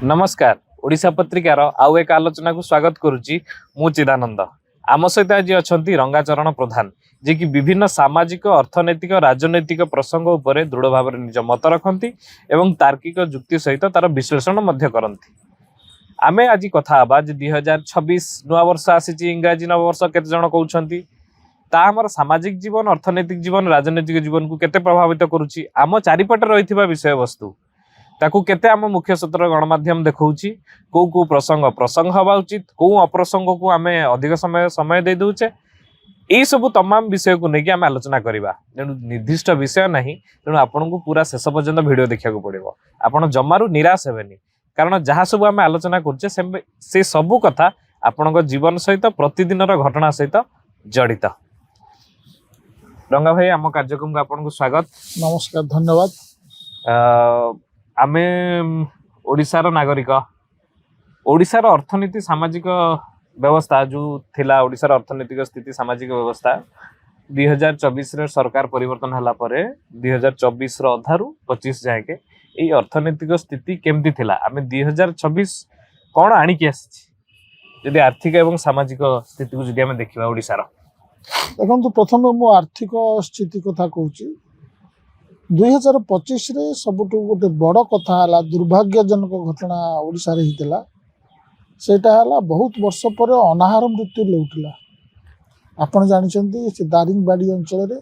नमस्कार ओडिशा पत्रिकार आउ एक आलोचना को स्वागत करुच्ची मु चिदानंद आम सहित आज अच्छा रंगाचरण प्रधान जे कि विभिन्न सामाजिक अर्थनैतिक राजनैतिक प्रसंग उपरे दृढ़ भाव निज मत रखती एवं तार्किक जुक्ति सहित तार विश्लेषण करती। आमे आज कथा हबा जे 2026 नुआ वर्ष आसी इंग्राजी नववर्ष केते जण कहउछंती ता हमर सामाजिक जीवन अर्थनैतिक जीवन राजनैतिक जीवन को केते प्रभावित करूची आम चारिपटे रहिथिबा विषय वस्तु ताकू केते आम मुख्य सूत्र गणमाध्यम देखौची को प्रसंग हवा उचित को अप्रसंग को आमे अधिक समय दे दउचे एई सब तमाम विषय को लेकिन आम आलोचना करवा। तेणु निर्दिष्ट विषय नहीं तेणु आपन को पूरा शेष पर्यंत वीडियो देखा पड़ो आपन जमारू निराश हेबेनी कारण जहाँ सब आम आलोचना करछे से सब कथा आपण जीवन सहित प्रतिदिन घटना सहित जड़ित। रंगा भाई आम कार्यक्रम को आपन को स्वागत नमस्कार धन्यवाद। आमे ओडिशार नागरिक ओडिशार अर्थनीति सामाजिक व्यवस्था जो थिला ओडिशार अर्थनैतिक स्थिति सामाजिक व्यवस्था 2024 रे सरकार परिवर्तन हला परे 2024 रो अधारु 25 जाए के एई अर्थनैतिक स्थिति केमती थिला आमे 2026 कोन आनी के आसी यदि आर्थिक एवं सामाजिक स्थिति को जदि आमे देखिबा ओडिशार देखो प्रथम मु आर्थिक स्थिति कथा कहूची 2025 रे सबुठु गोटे बड़ कथा हला दुर्भाग्यजनक घटना ओडिशा रे हितला सेटा हला बहुत वर्ष पर अनाहार मृत्यु लेउठला। आपण जानिचंती से दारिंगबाड़ी अंचल रे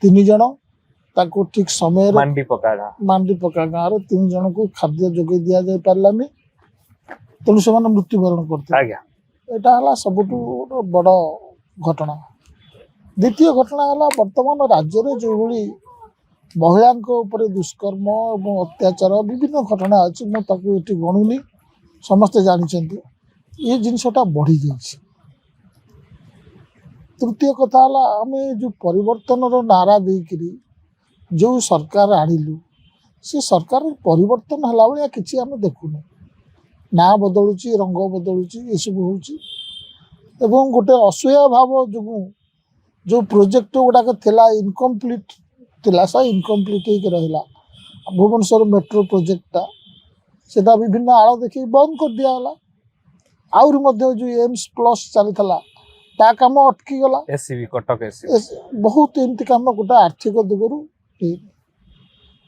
3 जण ताको ठीक समय मांडी पका गाँव रे 3 जण को खाद्य जोगे दिया जाय पारलानी तेणु से मृत्युवरण करते आज्ञा एटा हला सबुठु बड़ घटना। द्वितीय घटना हला वर्तमान राज्य रे जो भली महिला दुष्कर्म और अत्याचार विभिन्न घटना अच्छी मुझे गणुनी समस्ते जानते ये जिनसटा बढ़ी जाइए। तृतीय कथा आम जो परिवर्तन नारा देकरी जो सरकार आणिलु से सरकार परिवर्तन है भाया कि आम देखुना ना बदलुची रंग बदलुची ये सब हो गोटे असह्य भाव जो जो प्रोजेक्ट गुड़ाक थिला इनकम्प्लीट थिला सा इनकम्प्लीट हो रहा भुवनेश्वर मेट्रो प्रोजेक्टा सेटा विभिन्न आड़ देखिए बंद कर दिया आउरी मध्य जो एम्स प्लस चलता ता काम अटकी गला कटक बहुत एमती काम गोटे आर्थिक दिगरु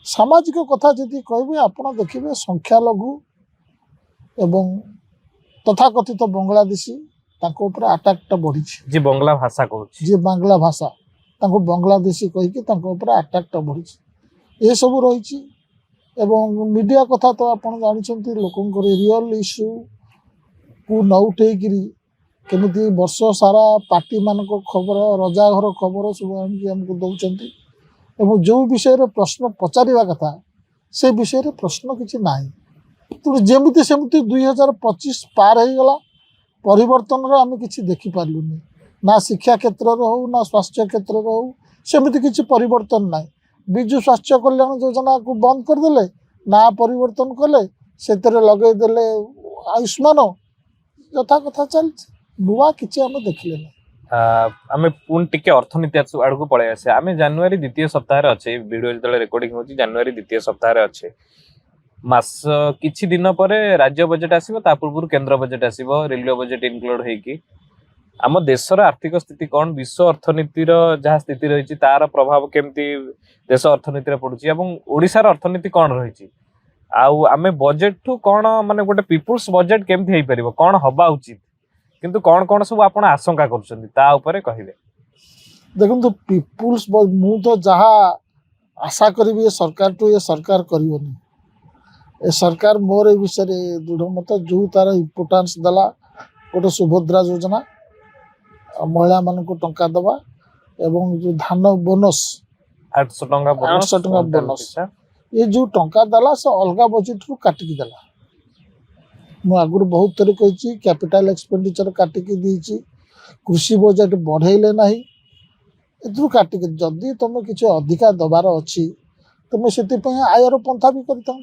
सामाजिक कथा जदि कहबे आपण देखिबे संख्यालघु एवं तथाकथित बांग्लादेशी ताको ऊपर अटैकटा बढ़ी जी बांग्ला भाषा कहूची जी बांग्ला भाषा ताको बांग्लादेशी कहिके ताको ऊपर अटैकटा बढ़ी ये सब रही एवं मीडिया कथा तो आपण जानिछंती लोकंकर रियल इश्यू को न उठेकरी केमिति वर्ष सारा पार्टी मानक खबर रजा घर खबर सब आमको दौरान एवं जो विषय रे प्रश्न पचारिबा कथा से विषय रे प्रश्न किछि नाही तो जेमिति सेमिति 2025 पार हो गला परिवर्तन रो आमे किछि देखि पारलुनी ना शिक्षा क्षेत्र रो हो ना स्वास्थ्य क्षेत्र रो हो सेमिति किछि परिवर्तन नाही। विजु स्वास्थ्य कल्याण योजना को बंद कर देले ना परिवर्तन कले सेतरे लगे देले आयुष्मान यथा कथा चल नुआ किछि आमे देखले ना। आमे पुन टिके अर्थनीति आड़ को पळे आसे आमे जनवरी द्वितीय सप्ताह रे अछि वीडियो जतले रिकॉर्डिंग होची जनवरी द्वितीय सप्ताह रे अछि मास किछि दिन परे राज्य बजेट आसीबो ता पूर्व केंद्र बजेट आसीबो रेलवे बजेट इनक्लूड हेकी आम देशर आर्थिक स्थिति कौन विश्व अर्थनीतिर जहाँ स्थिति रही तार प्रभाव केमती देश अर्थनीति पड़ुची एवं ओडिशार अर्थनीति कौन रही आमे बजेट ठू कौन माने गोटे पीपुल्स बजेट केमती हो पारिबो कौन हवा उचित किंतु कौन कौन सब आपण आशंका करछन्ती ता ऊपर कहिबे। देखो पीपुल्स मु तो जहाँ आशा करी सरकार टू ये सरकार करिवनी ए सरकार मोर ए विषय दृढ़ मत जो तार इम्पोर्टान्स देला गोटे सुभद्रा योजना महिला मान को टंका दबा एवं जो धान बोनस 800 टंका बोनस ये जो टंका दला से अलगा बजेट रू काटिकी देला मु आगुर बहुत थरी कही कैपिटल एक्सपेंडिचर काटिकी दीची कृषि बजेट बढ़ेले नहीं एथरू काटिकी जदि तुम किसी अधिका दबार अच्छी तुम से आयर पंथा भी करता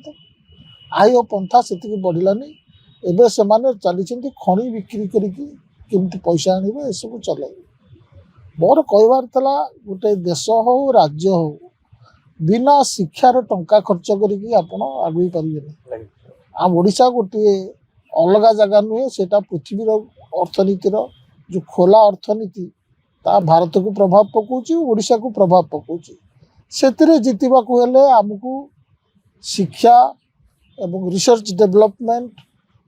आय पंथा से बढ़लानी एवं से चली खणी बिक्री करिकी केमती पैसा आने ये सब चल मोर कहबार था गोटे देश हो राज्य हो बिना शिक्षार टंका खर्च करके आप आगे पारे आम ओडिशा गोटे अलग जगह नुहे सेटा पृथ्वीर अर्थनीतिर जो खोला अर्थनीति ता भारत को प्रभाव पकाउछि ओडिशा को प्रभाव पकाउछि सेतिरे जितिबाकू हेले आमको शिक्षा एवं रिसर्च डेवलपमेंट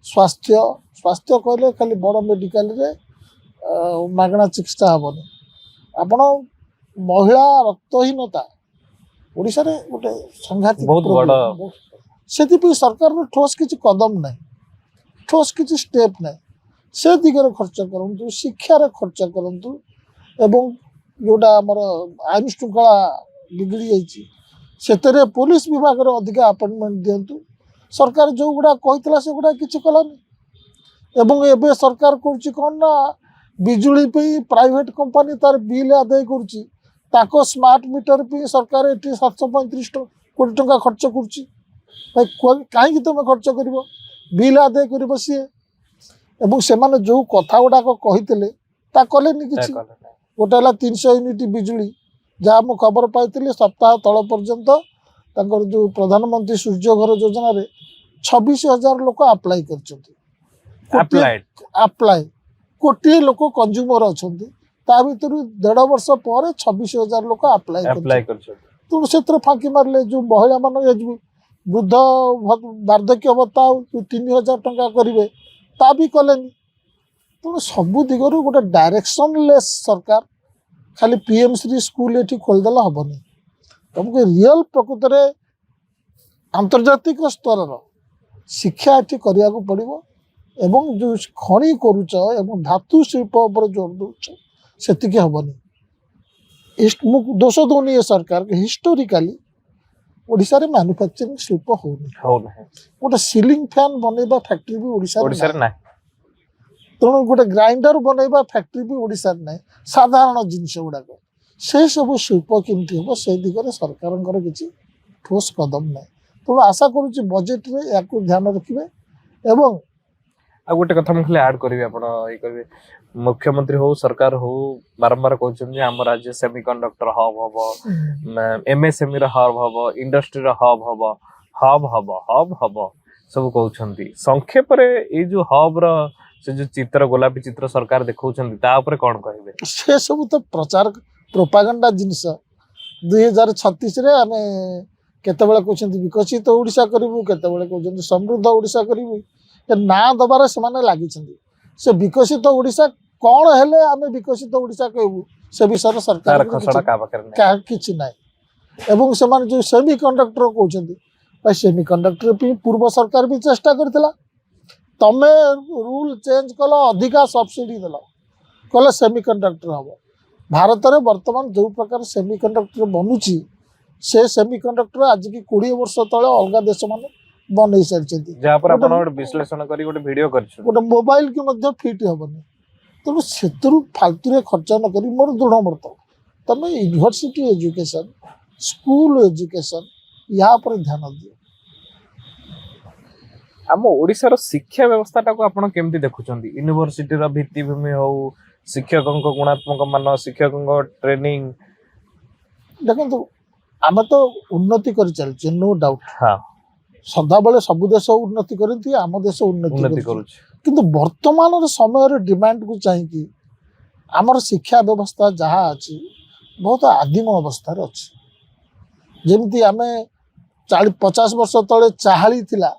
स्वास्थ्य स्वास्थ्य कहले खाली बड़ मेडिकल रे मागणा चिकित्सा हेबनी आपण महिला रक्तहीनता ओडिशा रे गोटे संघातिक बहुत problem। सेति सरकार ठोस किछि कदम नहीं ठोस किछि स्टेप नहीं से दिगरे खर्च करंतु शिक्षा रे खर्च करंतु एवं जोटा हमर आईन श्रृंखला बिगड़ी जाइछि सेतरे पुलिस विभाग रे अधिक अपॉइंटमेंट दियंतु सरकार जो गुडा कहितला से गुडा किछि कलानी एवं एबे सरकार करछि कोन ना बिजुली पे प्राइवेट कंपनी तार बिल आदाय करछि ताको स्मार्ट मीटर पे सरकार एटी 735 कोटी टंका खर्च करछि भाई कहीं तुम खर्च कर बिल आदाय कर सी एवं से जो कथा गुड़ाक कही कलेनि कि गोटे 300 यूनिट बिजुली जहाँ मुझे खबर पाई सप्ताह तल पर्यंत जो प्रधानमंत्री सूर्य घर योजना रे 26,000 लोक अप्लाई कर कोटी लोक कंज्यूमर अच्छा ता भर 1.5 वर्ष पर 26,000 लोक अप्लाई कर तेणु से फाँकी मारे जो महिला मान वृद्ध वार्धक्य भत्ता 3,000 टंका करेंगे ता भी कलेनि तेणु सबू दिगरु गोटे डायरेक्शनलेस सरकार खाली पीएम श्री स्कूल ये खोलदेला हेनी तुमको रियल प्रकृत में आंतर्जातिक स्तर शिक्षा ये करने को पड़ो एवं जो खଣି करुच एवं धातु शिल्प पर जोर दौच से हेनी दोष दौनी ये सरकार के हिस्टोरिकाली ओडिशा रे मैन्युफैक्चरिंग शिल्प होनी गोटे सीलिंग फैन बनैबा फैक्ट्री भी ओडिशा रे नाही तेणु गोटे ग्राइंडर बनैबा फैक्ट्री भी ओडिशा रे नाही साधारण जिनस गुड़ाक से सब शिल्प केमती हम से दिगरे सरकार किसी ठोस कदम ना तेणु आशा करुच्ची बजेट रे या ध्यान रखिए एवं आ गोटे कथा मुझे ऐड करेंगे आप मुख्यमंत्री हो सरकार हो बारंबार कहते आम राज्य सेमिकंडक्टर हब हम एमएसएमई हब हम इंडस्ट्री हब हम हब हब हब हब सब कहते संक्षेप ये जो हब से जो चित्र गोलापी चित्र सरकार देखा कौन कहे से सब तो प्रचार प्रोपागंडा जिनस 2036 रे आम केतबेले कहते विकसित ओडिशा करूँ केतबेले कहते समृद्ध ओडिशा करूँ ना दबार से लगी से विकसित ओडिशा कौन हेले आमे विकसित ओडिशा कहबू से विषय सरकार किछि नै एवं से जो सेमी कंडक्टर कहते भाई सेमी कंडक्टर पूर्व सरकार भी चेष्टा करथिला तमे रूल चेंज कल अधिका सब्सिडी देल कल सेमी कंडक्टर हम भारत में वर्तमान जो प्रकार सेमी कंडक्टर बनूची से सेमी कंडक्टर आज की 20 वर्ष तले अलग देश मान बन सारी विश्लेषण करी गोटे वीडियो गोटे मोबाइल की मध्य फिट हेनी तेणु से फालतू खर्च न करी मोर दृढ़ मत तुम यूनिवर्सिटी एजुकेशन स्कूल एजुकेशन या पर ध्यान दियो आम ओडिशार शिक्षा व्यवस्था टाको आपण केमती देखुछंती यूनिवर्सिटी रो भित्तिभूमि हो शिक्षकों गुणात्मक मान शिक्षकों ट्रेनिंग देखो आम तो उन्नति कर चलचे नो डाउट हाँ सदा बेले सब देश उन्नति करती आम देश उन्नति करुच्ची किंतु वर्तमान समय डिमांड को चाहिए आमर शिक्षा व्यवस्था जहाँ अच्छी बहुत आदिम अवस्था अच्छी जमती आम 40-50 वर्ष तले चाहाली थिला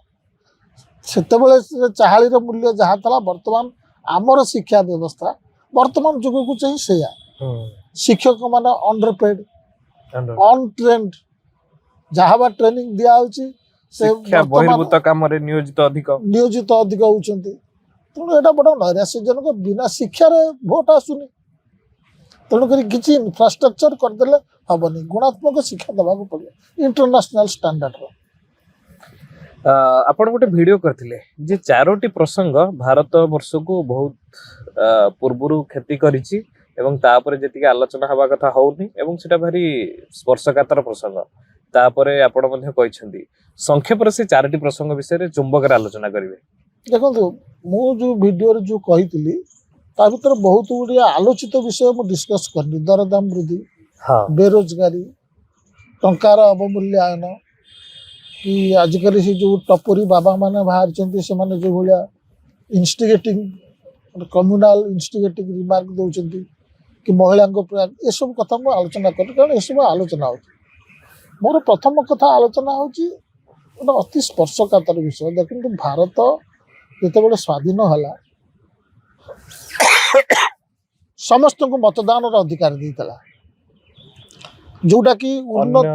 सेतेबेले चाहालीर मूल्य जहाँ था वर्तमान आमर शिक्षा व्यवस्था वर्तमान जुग को चाहिए से शिक्षक माने अंडरपेड अनट्रेन्ड जहाँ ट्रेनिंग दिया शिक्षा बहिर्भूत काम नियोजित अधिक होती तेणु यहाँ बड़ा नैराश्यजनक बिना शिक्षार भोट आसुनी तेणुक किसी इनफ्रास्ट्रक्चर करदे हेनी गुणात्मक शिक्षा देवा पड़ो इंटरनेशनल स्टैंडर्ड आपण गोटे वीडियो करथिले जे 4टी प्रसंग भारत वर्ष को बहुत पूर्वरु क्षति करिछि एवं तापर जेतिके आलोचना हवा कथा होउनी एवं सेटा भारी स्पर्शकातर प्रसंग तापरे आपण मध्ये कहिसंती संक्षेप से 4टी प्रसंग विषय रे चुंबक रे आलोचना करिवे देखो मु जो वीडियो रे जो कहितली ता भीतर बहुत गुडी आलोचित विषय मु डिस्कस करनी दरदाम वृद्धि हां बेरोजगारी टंकार अवमूल्यन कि आजिकल से जो टपरी बाबा माने बाहर से माने जो भाया इनस्टिगेटिंग कम्युनाल इनस्टिगेटिंग रिमार्क दौरान कि महिला ये सब कथा मुझे आलोचना कर कारण ये आलोचना हो मोर प्रथम कथा आलोचना हो गोटे अति स्पर्शकातर विषय देखो भारत जिते स्वाधीन है समस्त को मतदान अधिकार देता जोटा कि उन्नत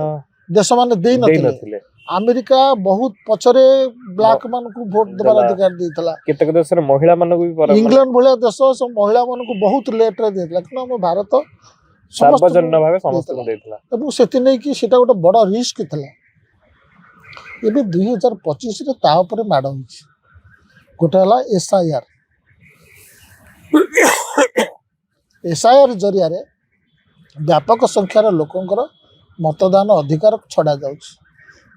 देश मान दे नथिले अमेरिका बहुत पछरे ब्लैक मान को वोट देवार अधिकार देता केतक देश रे महिला मान को भी इंग्लैंड भाया देश सब महिला मान को बहुत लेट रे देता कि हम भारत सार्वजनिक भाव समस्त को देता एवं से नहीं कि सेटा गोटे बड़ रिस्क थिला एबे 2025 रे ता ऊपर माड होई गोटे हला एसआईआर जरिया रे व्यापक संख्यार लोकंकर मतदान अधिकार छड़ा जाउछ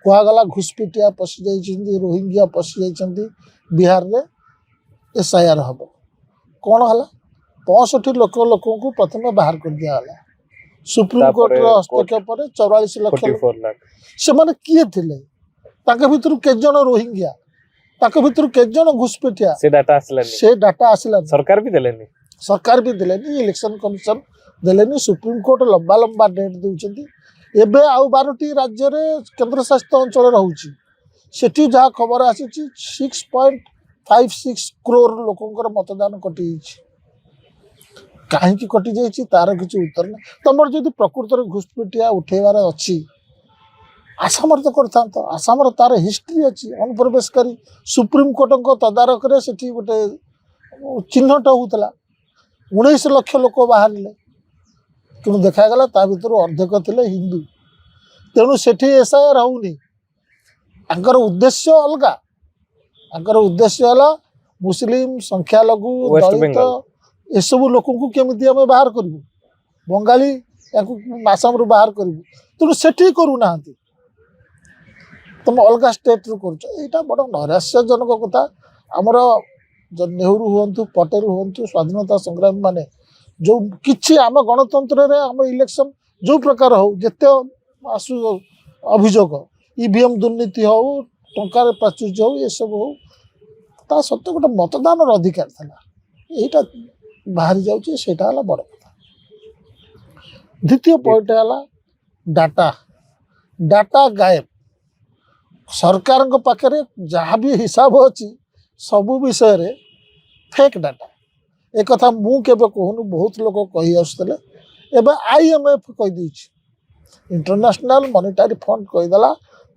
कहगला घुसपिटिया पशि जाइछन्ती रोहिंग्या पशि जाइछन्ती बिहार रे एसआईआर हम कौन है 65 लोकों को प्रथम बाहर कर दिया गला सुप्रीम कोर्ट रो हस्तक्षेप पर 44 लाख से माने किए थिले ताके भितर के जन रोहिंग्या ताके भितर के जन घुसपिटिया से डाटा आसला सरकार भी देलेनी इलेक्शन कमिशन देलेनी सुप्रीम कोर्ट लंबा लंबा डेट दउछन्ती एबे आउ 12टी राज्य रे केंद्र शासित अंचल रहउची सेठी जहा खबर आसीची 6.56 करोड़ लोकंकर मतदान कटि कहीं कटि जाइए तार किसी उत्तर ना तुम जब प्रकृत घुसपिटिया उठेबार अच्छी आसाम तो करता आसाम तार हिस्ट्री अच्छी अनुप्रवेशकारी सुप्रीम कोर्ट तदारक से गोटे चिन्हट होता 19 लाख लोक बाहर कि देखागला ता भर अर्धेक थे हिंदू तेणु से एसआईआर होनी आंकर उद्देश्य अलगा आंकर उद्देश्य है मुस्लिम संख्यालघु दलित ये सब लोक केमी आम बाहर करूँ बंगाली आसाम बाहर करूँ तेणु से करूना तुम अलग स्टेट रु कर बड़ नैराश्यजनक कथा आमर नेहरू हूँ पटेल हूँ स्वाधीनता संग्रामी माने जो किछि आम गणतंत्र रे आम इलेक्शन जो प्रकार हो जिते आसु अभियोग ईवीएम दुर्नीति हो टंकार प्राचुर्य हो ये सब हो ता सत्य गोटे मतदान अधिकार था यहीटा बाहरी जाऊँगी सेटा है बड़ कथा द्वितीय पॉइंट है डाटा डाटा गायब सरकार पाखे जहाँ भी हिसाब अच्छी सबू विषय रे फेक डाटा एक कथा मु केबे कहूनु बहुत लोग कही आसुले एबे आईएमएफ कही इंटरनेशनल मॉनेटरी फंड कहीदेला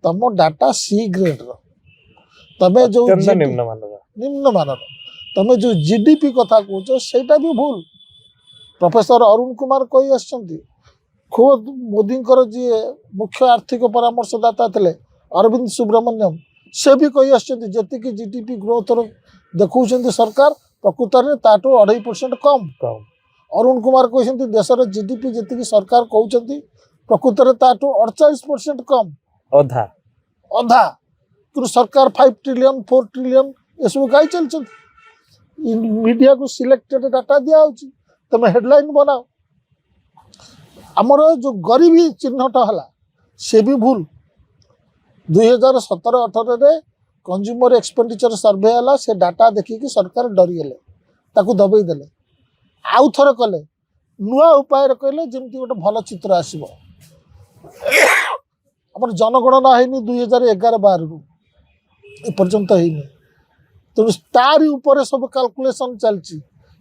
तुम डाटा सी ग्रेड रो तमे जो निम्न मानर तमे जो जीडीपी कथा कहछ सेटा भी भूल प्रोफेसर अरुण कुमार कही आछंती खुद मोदी जी मुख्य आर्थिक परामर्शदाता थे अरविंद सुब्रमण्यम से भी कही आछंती जति जीडीपी ग्रोथ देखौ सरकार प्रकृत में ताठू 2.5% कम अरुण कुमार कहते देशर जीडीपी जी सरकार कहते प्रकृत में ताठू 48% कम अधा अधा कि सरकार 5 ट्रिलियन 4 ट्रिलियन ये सब गाई चलते मीडिया को सिलेक्टेड डाटा दिया तुम हेडलाइन बनाओ आमर जो गरीबी चिन्हट है से भी भूल 2017-18 कंज्यूमर एक्सपेंडिचर सर्वे है से डाटा देखिकी सरकार डरीगले ताकू दबई देले आउ थर कले नुआ उपाय कहले जमती गोटे भल चित्र आसब आम जनगणना है 2011-12 रु एपर्यंत है तेणु तारी उपर सब कैलकुलेशन चलती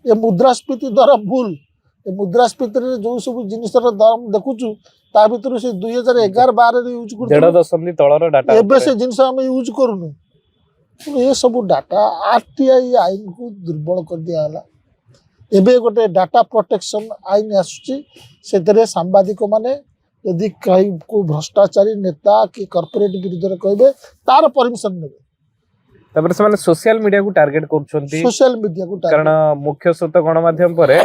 ये मुद्रास्फीति द्वारा भूल ये मुद्रास्फीति जो सब जिनसर दाम देखुचु ता भीतर से 2011-12 यूज कर से जिनस आम यूज करूनु ये सब डाटा आरटीआई आईन को दुर्बल कर दिया गला एबे गोटे डाटा प्रोटेक्शन आईन आसुची सांबादिक माने यदि कहीं को भ्रष्टाचारी नेता कि कॉर्पोरेट विरुद्ध कहे तार परमिशन नेबे तापर से माने सोशल मीडिया को टार्गेट करछंती सोशल मीडिया को कारण मुख्य स्रोत गणमाध्यम पर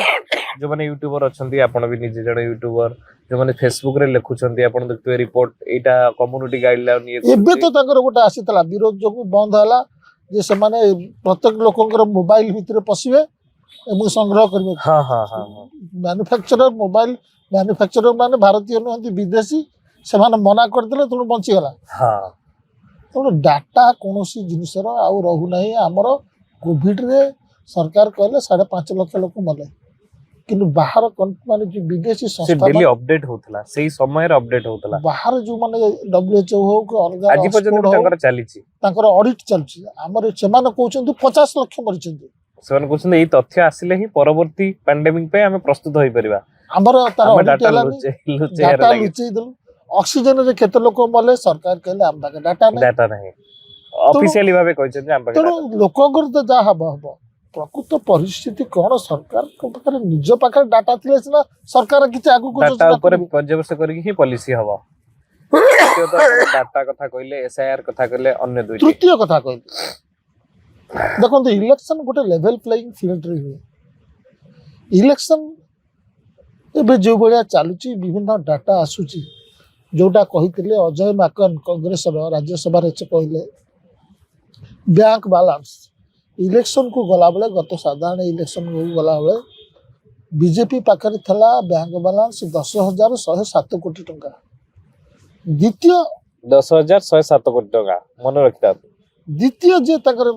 जो माने यूट्यूबर अछंती आपण भी निजे जड़े यूट्यूबर जो माने फेसबुक रे लिखुछंती आपण देखते रिपोर्ट एटा कम्युनिटी गाइडलाइन ये एबे तो ताकर गोटे आसीतला विरोध जो बंद हला जे से माने प्रत्येक लोकंकर मोबाइल भितर पसिबे एवं संग्रह करबे हां हां हां मैन्युफैक्चरर मोबाइल मैन्युफैक्चरर माने भारतीय नहंती विदेशी से माने मना कर देले तुम बंची गला हां ତେଣୁ ଡାଟା କୌଣସି ଜିନିଷର ଆଉ ରହୁନାହିଁ। ଆମର କୋଭିଡରେ ସରକାର କହିଲେ 5.5 ଲକ୍ଷ ଲୋକ ମଲେ, କିନ୍ତୁ ବାହାର ମାନେ ଯୋଉ ବିଦେଶୀ ସେ ସଂସ୍ଥା ଡେଲି ଅପଡେଟ ହଉଥିଲା, ସେଇ ସମୟରେ ଅପଡେଟ ହଉଥିଲା। ବାହାର ଯୋଉମାନେ WHO ହଉ କି ଅଲଗା ଆଜି ପର୍ଯ୍ୟନ୍ତ ବି ତାଙ୍କର ଚାଲିଛି, ତାଙ୍କର ଅଡିଟ୍ ଚାଲିଛି। ଆମର ସେମାନେ କହୁଛନ୍ତି 50 ଲକ୍ଷ ମରିଛନ୍ତି। ସେମାନେ କହୁଛନ୍ତି ଏଇ ତଥ୍ୟ ଆସିଲେ ହିଁ ପରବର୍ତ୍ତୀ ପାଣ୍ଡେମିକ ପାଇଁ ଆମେ ପ୍ରସ୍ତୁତ ହେଇପାରିବା। ଆମର ତାର ଆମେ ଅଡିଟ୍ ଡାଟା ହେଲାନି, ଡାଟା ଲୁଚେଇ ଦେଲୁ। ଅକ୍ସିଜେନରେ କେତେ ଲୋକ ମଲେ ସରକାର କହିଲେ ଆମ ପାଖେ ଡାଟା ନାହିଁ। ଡାଟା ନାହିଁ, ଅଫିସିଆଲି ଭାବେ କହିଛନ୍ତି ଆମ ପାଖେ ତେଣୁ data ନାହିଁ। ଲୋକଙ୍କର ତ ଯାହା ହବ ହବ। ପ୍ରକୃତ ପରିସ୍ଥିତି କଣ, ସରକାରଙ୍କ ପାଖରେ ନିଜ ପାଖରେ ଡାଟା ଥିଲେ ସିନା ସରକାର କିଛି ଆଗକୁ ଡାଟା ଯୋଜନା ଉପରେ କରିବେ। ପର୍ଯ୍ୟବେଶ କରିକି ହିଁ ପଲିସି ହବ। ଡାଟା କଥା କହିଲେ, SIR କଥା କହିଲେ, ଅନ୍ୟ ଦୁଇଟି ତୃତୀୟ କଥା କହିଲି, ଦେଖନ୍ତୁ ଇଲେକ୍ସନ ଗୋଟେ ଲେଭେଲ ପ୍ଲେଇଂ ଫିଲ୍ଡରେ ହୁଏ। ଇଲେକ୍ସନ ଏବେ ଯୋଉ ଭଳିଆ ଚାଲୁଛି, ବିଭିନ୍ନ ଡାଟା ଆସୁଛି, ଯୋଉଟା କହିଥିଲେ ଅଜୟ ମାକନ କଂଗ୍ରେସର ରାଜ୍ୟସଭାରେ ସେ କହିଲେ ବ୍ୟାଙ୍କ ବାଲାନ୍ସ ଇଲେକ୍ସନକୁ ଗଲାବେଳେ, ଗତ ସାଧାରଣ ଇଲେକ୍ସନକୁ ଗଲାବେଳେ ବିଜେପି ପାଖରେ ଥିଲା ବ୍ୟାଙ୍କ ବାଲାନ୍ସ 10,107 କୋଟି ଟଙ୍କା। ଦ୍ୱିତୀୟ 10,107 କୋଟି ଟଙ୍କା ମନେ ରଖିଥାନ୍ତୁ। ଦ୍ୱିତୀୟ ଯେ ତାଙ୍କର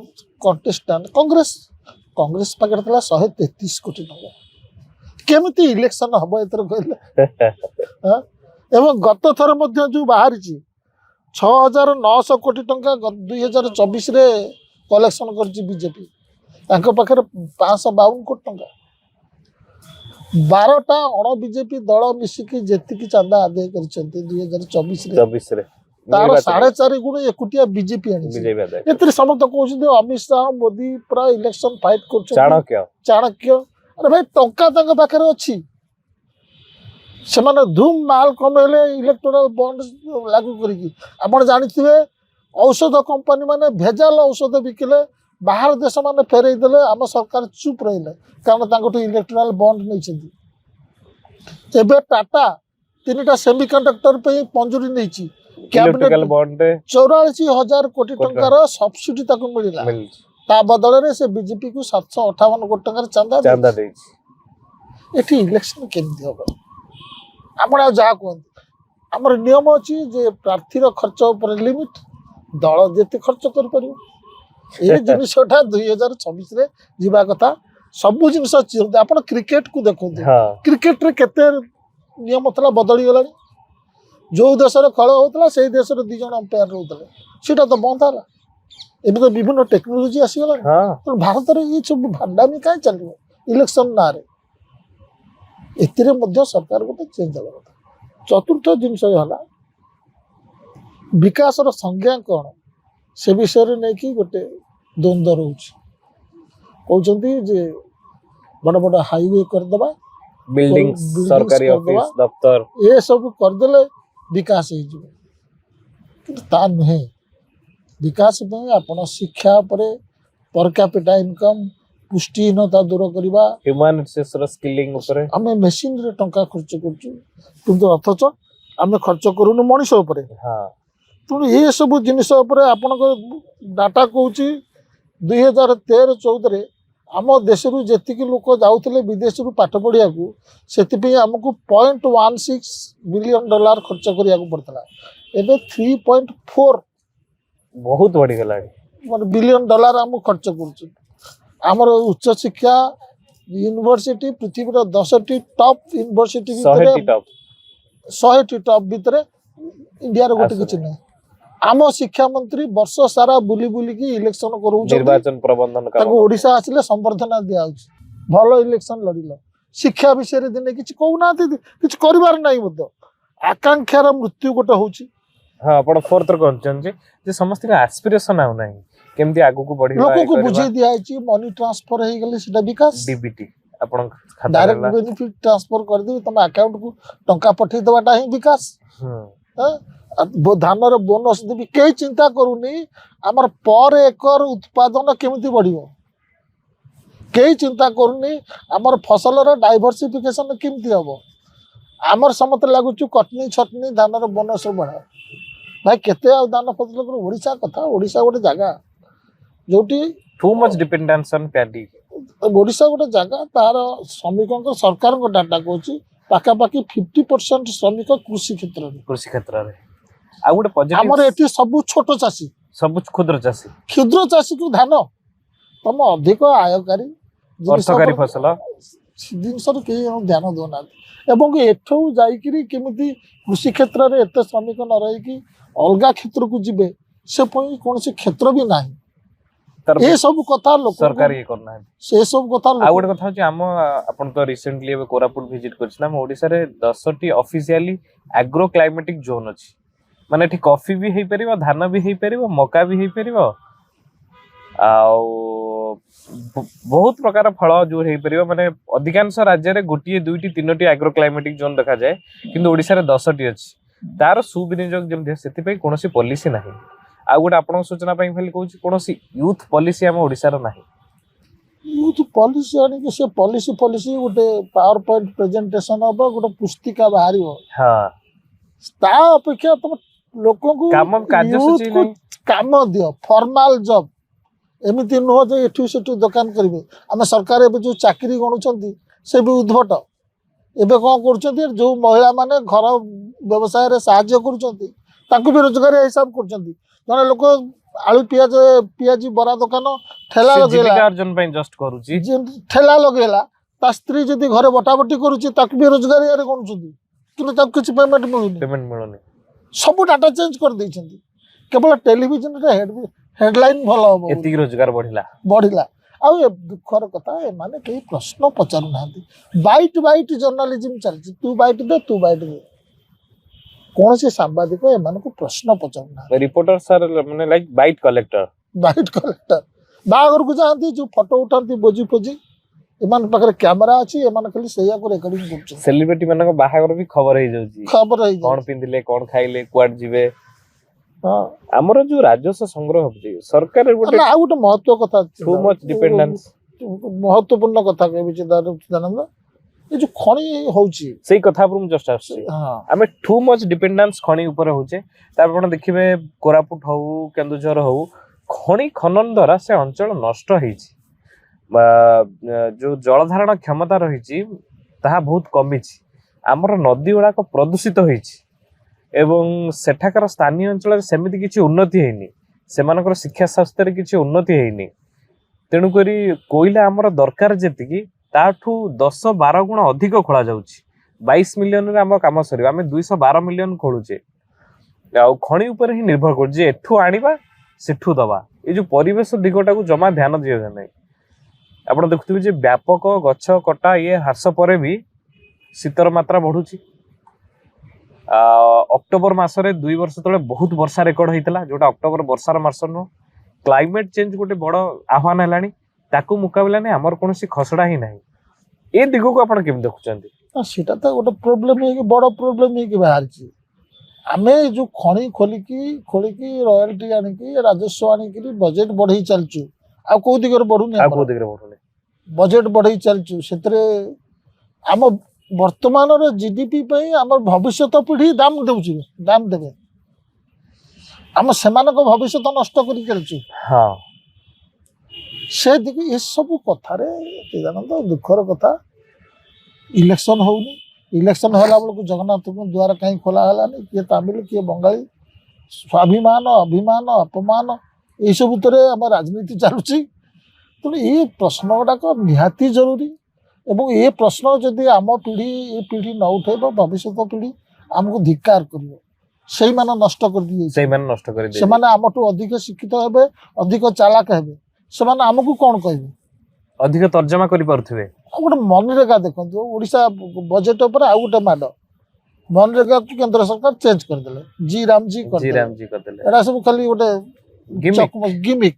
କଣ୍ଟେଷ୍ଟାଣ୍ଟ କଂଗ୍ରେସ ପାଖରେ ଥିଲା 133 କୋଟି ଟଙ୍କା। କେମିତି ଇଲେକ୍ସନ ହବ ଏଥର କହିଲେ? ଏବଂ ଗତ ଥର ମଧ୍ୟ ଯୋଉ ବାହାରିଛି 6,900 କୋଟି ଟଙ୍କା 2024ରେ କଲେକ୍ସନ କରିଛି ବିଜେପି। ତାଙ୍କ ପାଖରେ 552 କୋଟି ଟଙ୍କା। 12ଟା ଅଣ ବିଜେପି ଦଳ ମିଶିକି ଯେତିକି ଚାନ୍ଦା ଆଦାୟ କରିଛନ୍ତି 2024ରେ, ତାର 4.5 ଗୁଣ ଏକୁଟିଆ ବିଜେପି ଆଣିଛି। ଏଥିରେ ସମସ୍ତେ କହୁଛନ୍ତି ଅମିତ ଶାହ ମୋଦି ପୁରା ଇଲେକ୍ସନ ଫାଇଟ୍ କରୁଛନ୍ତି, ଚାଣକ୍ୟ। ଆରେ ଭାଇ, ଟଙ୍କା ତାଙ୍କ ପାଖରେ ଅଛି। ସେମାନେ ଧୁମ ମାଲ କମେଇଲେ ଇଲେକ୍ଟ୍ରାଲ ବଣ୍ଡ ଲାଗୁ କରିକି। ଆପଣ ଜାଣିଥିବେ ଔଷଧ କମ୍ପାନୀ ମାନେ ଭେଜାଲ ଔଷଧ ବିକିଲେ, ବାହାର ଦେଶ ମାନେ ଫେରେଇ ଦେଲେ, ଆମ ସରକାର ଚୁପ୍ ରହିଲେ, କାରଣ ତାଙ୍କଠୁ ଇଲେକ୍ଟ୍ରାଲ ବଣ୍ଡ ନେଇଛନ୍ତି। ଏବେ ଟାଟା 3ଟା ସେମିକଣ୍ଡକ୍ଟର ପାଇଁ ମଞ୍ଜୁରୀ ନେଇଛି। 44,000 କୋଟି ଟଙ୍କାର ସବସିଡି ତାକୁ ମିଳିଲା। ତା ବଦଳରେ ସେ ବିଜେପିକୁ 758 କୋଟି ଟଙ୍କାର ଚାନ୍ଦା ଦେଇଛି। ଏଠି ଇଲେକ୍ସନ କେମିତି ହବ? ଆପଣ ଆଉ ଯାହା କୁହନ୍ତୁ, ଆମର ନିୟମ ଅଛି ଯେ ପ୍ରାର୍ଥୀର ଖର୍ଚ୍ଚ ଉପରେ ଲିମିଟ, ଦଳ ଯେତେ ଖର୍ଚ୍ଚ କରିପାରିବ। ଏ ଜିନିଷଟା 2024ରେ ଯିବା କଥା। ସବୁ ଜିନିଷ ଆପଣ କ୍ରିକେଟକୁ ଦେଖନ୍ତୁ, କ୍ରିକେଟରେ କେତେ ନିୟମ ଥିଲା, ବଦଳି ଗଲାଣି। ଯୋଉ ଦେଶରେ ଖେଳ ହଉଥିଲା ସେଇ ଦେଶରେ 2 ଜଣ ଅମ୍ପାୟାର ରହୁଥିଲେ, ସେଇଟା ତ ବନ୍ଦ ହେଲା। ଏବେ ତ ବିଭିନ୍ନ ଟେକ୍ନୋଲୋଜି ଆସିଗଲାଣି। ତେଣୁ ଭାରତରେ ଏଇ ସବୁ ଭାଣ୍ଡାମି କାହିଁ ଚାଲିବ ଇଲେକ୍ସନ ନାଁରେ? ଏଥିରେ ମଧ୍ୟ ସରକାର ଗୋଟେ ଚେଞ୍ଜ ହେବା କଥା। ଚତୁର୍ଥ ଜିନିଷ ହେଲା ବିକାଶର ସଂଜ୍ଞା କ'ଣ, ସେ ବିଷୟରେ ନେଇକି ଗୋଟେ ଦ୍ୱନ୍ଦ୍ୱ ରହୁଛି। କହୁଛନ୍ତି ଯେ ବଡ଼ ବଡ଼ ହାଇୱେ କରିଦେବା, ବିଲ୍ଡିଂ, ସରକାରୀ ଅଫିସ ଦପ୍ତର, ଏସବୁ କରିଦେଲେ ବିକାଶ ହେଇଯିବ, କିନ୍ତୁ ତା ନୁହେଁ। ବିକାଶ ପାଇଁ ଆପଣ ଶିକ୍ଷା ଉପରେ, ପର କ୍ୟାପିଟା ଇନକମ୍, ପୁଷ୍ଟିହୀନତା ଦୂର କରିବା, ହ୍ୟୁମାନ ରିସୋର୍ସର ସ୍କିଲିଂ ଉପରେ। ଆମେ ମେସିନରେ ଟଙ୍କା ଖର୍ଚ୍ଚ କରୁଛୁ, କିନ୍ତୁ ଅଥଚ ଆମେ ଖର୍ଚ୍ଚ କରୁନୁ ମଣିଷ ଉପରେ। ତେଣୁ ଏସବୁ ଜିନିଷ ଉପରେ ଆପଣଙ୍କ ଡାଟା କହୁଛି 2013-14ରେ ଆମ ଦେଶରୁ ଯେତିକି ଲୋକ ଯାଉଥିଲେ ବିଦେଶରୁ ପାଠ ପଢ଼ିବାକୁ, ସେଥିପାଇଁ ଆମକୁ $0.16 ବିଲିୟନ ଖର୍ଚ୍ଚ କରିବାକୁ ପଡ଼ିଥିଲା। ଏବେ 3.4 ବହୁତ ବଢ଼ିଗଲାଣି, ବିଲିୟନ ଆମକୁ ଖର୍ଚ୍ଚ କରୁଛୁ। ଆମର ଉଚ୍ଚଶିକ୍ଷା ୟୁନିଭର୍ସିଟି ପୃଥିବୀର 10ଟି ଟପ୍ ୟୁନିଭର୍ସିଟି ଭିତରେ, 100ଟି ଟପ୍ ଭିତରେ ଇଣ୍ଡିଆର ଗୋଟେ କିଛି ନାହିଁ। ଆମ ଶିକ୍ଷାମନ୍ତ୍ରୀ ବର୍ଷ ସାରା ବୁଲି ବୁଲିକି ଇଲେକ୍ସନ କରୁଛନ୍ତି, ନିର୍ବାଚନ ପ୍ରବନ୍ଧନ। ତାକୁ ଓଡ଼ିଶା ଆସିଲେ ସମ୍ବର୍ଦ୍ଧନା ଦିଆହଉଛି, ଭଲ ଇଲେକ୍ସନ ଲଢିଲ। ଶିକ୍ଷା ବିଷୟରେ ଦିନେ କିଛି କହୁନାହାନ୍ତି, କିଛି କରିବାର ନାହିଁ ମଧ୍ୟ। ଆକାଂକ୍ଷାର ମୃତ୍ୟୁ ଗୋଟେ ହଉଛି। ଆପଣ ଫୋର୍ଥରେ କହିଛନ୍ତି ଯେ ସମସ୍ତଙ୍କ ଆସ୍ପିରେସନ ଆଉ ନାହିଁ, କେମିତି ଆଗକୁ ବଢିବା। ଲୋକଙ୍କୁ ବୁଝେଇ ଦିଆଯାଇଛି ମନି ଟ୍ରାନ୍ସଫର ହେଇଗଲେ ସେଟା ବିକାଶ। ଡିବିଟି ଆପଣ ଡାଇରେକ୍ଟ ବେନିଫିଟ ଟ୍ରାନ୍ସଫର କରିଦେବି, ତମ ଆକାଉଣ୍ଟକୁ ଟଙ୍କା ପଠେଇ ଦେବାଟା ହିଁ ବିକାଶ। ଧାନର ବୋନସ ଦେବି, କେହି ଚିନ୍ତା କରୁନି ଆମର ପର ଏକର ଉତ୍ପାଦନ କେମିତି ବଢିବ। କେହି ଚିନ୍ତା କରୁନି ଆମର ଫସଲର ଡାଇଭରସିଫିକେସନ କେମିତି ହବ। ଆମର ସମସ୍ତେ ଲାଗୁଛୁ କଟନୀ ଛଟନୀ ଧାନର ବୋନସ ବଢାଅ। ଭାଇ କେତେ ଆଉ ଧାନ ଫସଲ କରୁ? ଓଡ଼ିଶା କଥା, ଓଡ଼ିଶା ଗୋଟେ ଜାଗା ଯୋଉଠି too much dependence on paddy. Odisha ଗୋଟେ ଜାଗା, ତାର ଶ୍ରମିକଙ୍କ ସରକାରଙ୍କ ଡାଟା କହୁଛି ପାଖାପାଖି 50% ଶ୍ରମିକ କୃଷି କ୍ଷେତ୍ରରେ। ଆଉ ଗୋଟେ ଆମର ଏଠି ସବୁ ଛୋଟ ଚାଷୀ, सब क्षुद्र चाषी क्षुद्र चाषी को धान तुम अधिक आयकारी अर्थकारी फसल जिनस ध्यान दौना एवं एठू जाकि केमी कृषि क्षेत्र में एत श्रमिक न रही अलग क्षेत्र को जीवे से कौन क्षेत्र भी ना तार ये सब कथा लोक सरकार ये करना है से सब कथा आ गोटे कथा होची हम आपण तो रिसेंटली एबे कोरापुट विजिट करछि ना हम ओडिसा रे 10 T officially agro climatic zone अछि माने एठी कॉफी भी हेई परिबो धान भी हेई परिबो मका भी हेई परिबो आ बहुत प्रकार फल जो हेई परिबो माने अधिकांश राज्य रे गोटिए दुईटी तीनोटी एग्रो क्लाइमेटिक जोन देखा जाए किंतु ओडिसा रे 10 टी अछि तार सुविनियोग जेम सेति पई कोनोसी पॉलिसी नाही आ गोटे आपण सूचना पई खाली कहूची कोनोसी यूथ पॉलिसी हम ओडिसा रो नाही यूथ पॉलिसी आनी से पॉलिसी पॉलिसी गोटे पावर पॉइंट प्रेजेंटेशन हम गोटे पुस्तिका बाहर हां ता अपेक्षा तुम लोक को काम कार्यसूची नहीं काम दियो फॉर्मल जॉब एमती नुह जे एठू सेठू दुकान करेंगे आम सरकार एवं जो चाकरी गणुंट से भी उद्भट एबे कौन कर जो महिला माने घर व्यवसाय रे साहाय्य कर रोजगार हिसाब कर जने लोक आलू पियाज पियाजी बरा दुकान ठेला लगेला अर्जन पई जस्ट करूची ठेला लगेला ता स्त्री जदी घरे बटाबटी करूची ताक भी रोजगार यारे गणुचंदी किंतु ताक किछ पेमेंट मिलुनी सब डाटा चेंज कर देइछंदी केवल टेलीविजन रे हेडलाइन भल हम एति रोजगार बढ़िला आ दुखर कथा ए माने कई प्रश्न पचारु नांती बाइट जर्नलिज्म चलची तू बाइट दे कौन से सांबादिक ए माने को प्रश्न पचारु ना रिपोर्टर सर माने लाइक बाइट कलेक्टर बागर को जानती जो फोटो उठाती बोजी पोजी एमान पाखरे कैमरा अछि एमान खाली सेया को रिकॉर्डिंग करछ सेलिब्रिटी मानक बाहागर भी खबर हे जाउची कोन पिंदिले कोन खाइले क्वाड जिवे हां हमर जो राजस्व संग्रह होची सरकार गोटे आ गोटे महत्व कथा टू मच डिपेंडेंस महत्वपूर्ण कथा कहबी दानंद ये जो खणी होची सेही कथा पर जस्ट आछि हां हमें टू मच डिपेंडेंस खणी ऊपर होचे तार आपण देखिबे कोरापुट हो केन्दुझर हो खणी खनन द्वारा से अंचल नष्ट हेछि जो जल धारण क्षमता रही बहुत कमी आमर नदी गुड़ाक प्रदूषित होइछि एवं सेठाकर स्थानीय अंचल सेमिति किछि उन्नति हेनी सेमानकर शिक्षा स्वास्थ्य रे किछि उन्नति हेनी तेणु करी कोइला आमर दरकार जेतिकी ताठू 10-12 गुण अधिक खोला जाउछि 22 मिलियन रे आम काम सरिबा आमे 212 मिलियन खोलुचे आ खणी ऊपर ही निर्भर कर जे एठू आनिबा सेठू दबा ए जो परिवेश दिगटा को जमा ध्यान दियो नै आपण देखुथिबे जे व्यापक गछ कटा ये ह्रास परे भी शीतर मात्रा बढ़ुची अक्टोबर मासरे 2 वर्ष तले बहुत वर्षा रेकॉर्ड होइतला जोटा अक्टोबर वर्षार मास न क्लाइमेट चेंज गोटे बड़ आह्वान हेलानी ताकू मुकाबला नै हमर कोनोसी खसडा ही नाही ए दिगो को आपण केम देखुचंती सेटा त गोटे प्रॉब्लम है कि बड़ प्रॉब्लम है कि बाहर छी आमे जो खणी खोलिकी रॉयल्टी आनी की राजस्व आनी की बजट बढ़ई चलचू आ को दिगर बढ़ुनी बजट बढ़ई चलचू सेतरे आम वर्तमान रे जीडीपी पे आम भविष्य पीढ़ी दाम देवे आम सेमानक भविष्य नष्ट करी चलचू हां से देखि ए सब कथा रे जानंद दुखर कथा इलेक्शन होउनी इलेक्शन होला बेलू जगन्नाथ द्वारा कहीं खोला हलानी किए तमिल किए बंगाली स्वाभिमान अभिमान अपमान ये सब आम राजनीति चलुची तेणु ये प्रश्न गुड़ाक निहाती जरूरी एवं ये प्रश्न जदि आम पीढ़ी ये पीढ़ी न उठेब भविष्य पीढ़ी आमको धिक्कार कर से नष्ट कर आमठू अधिक शिक्षित हेबे अधिक चालाक हेबे से आमको कौन कहे अधिक तर्जमा करि पारुथिबे गोटे मनरेगा देखो ओडिशा बजेट पर आ गोटे माड मनरेगा को केंद्र सरकार चेंज करदेले जी राम जी करदेले एरा सब खाली गोटे गिमिक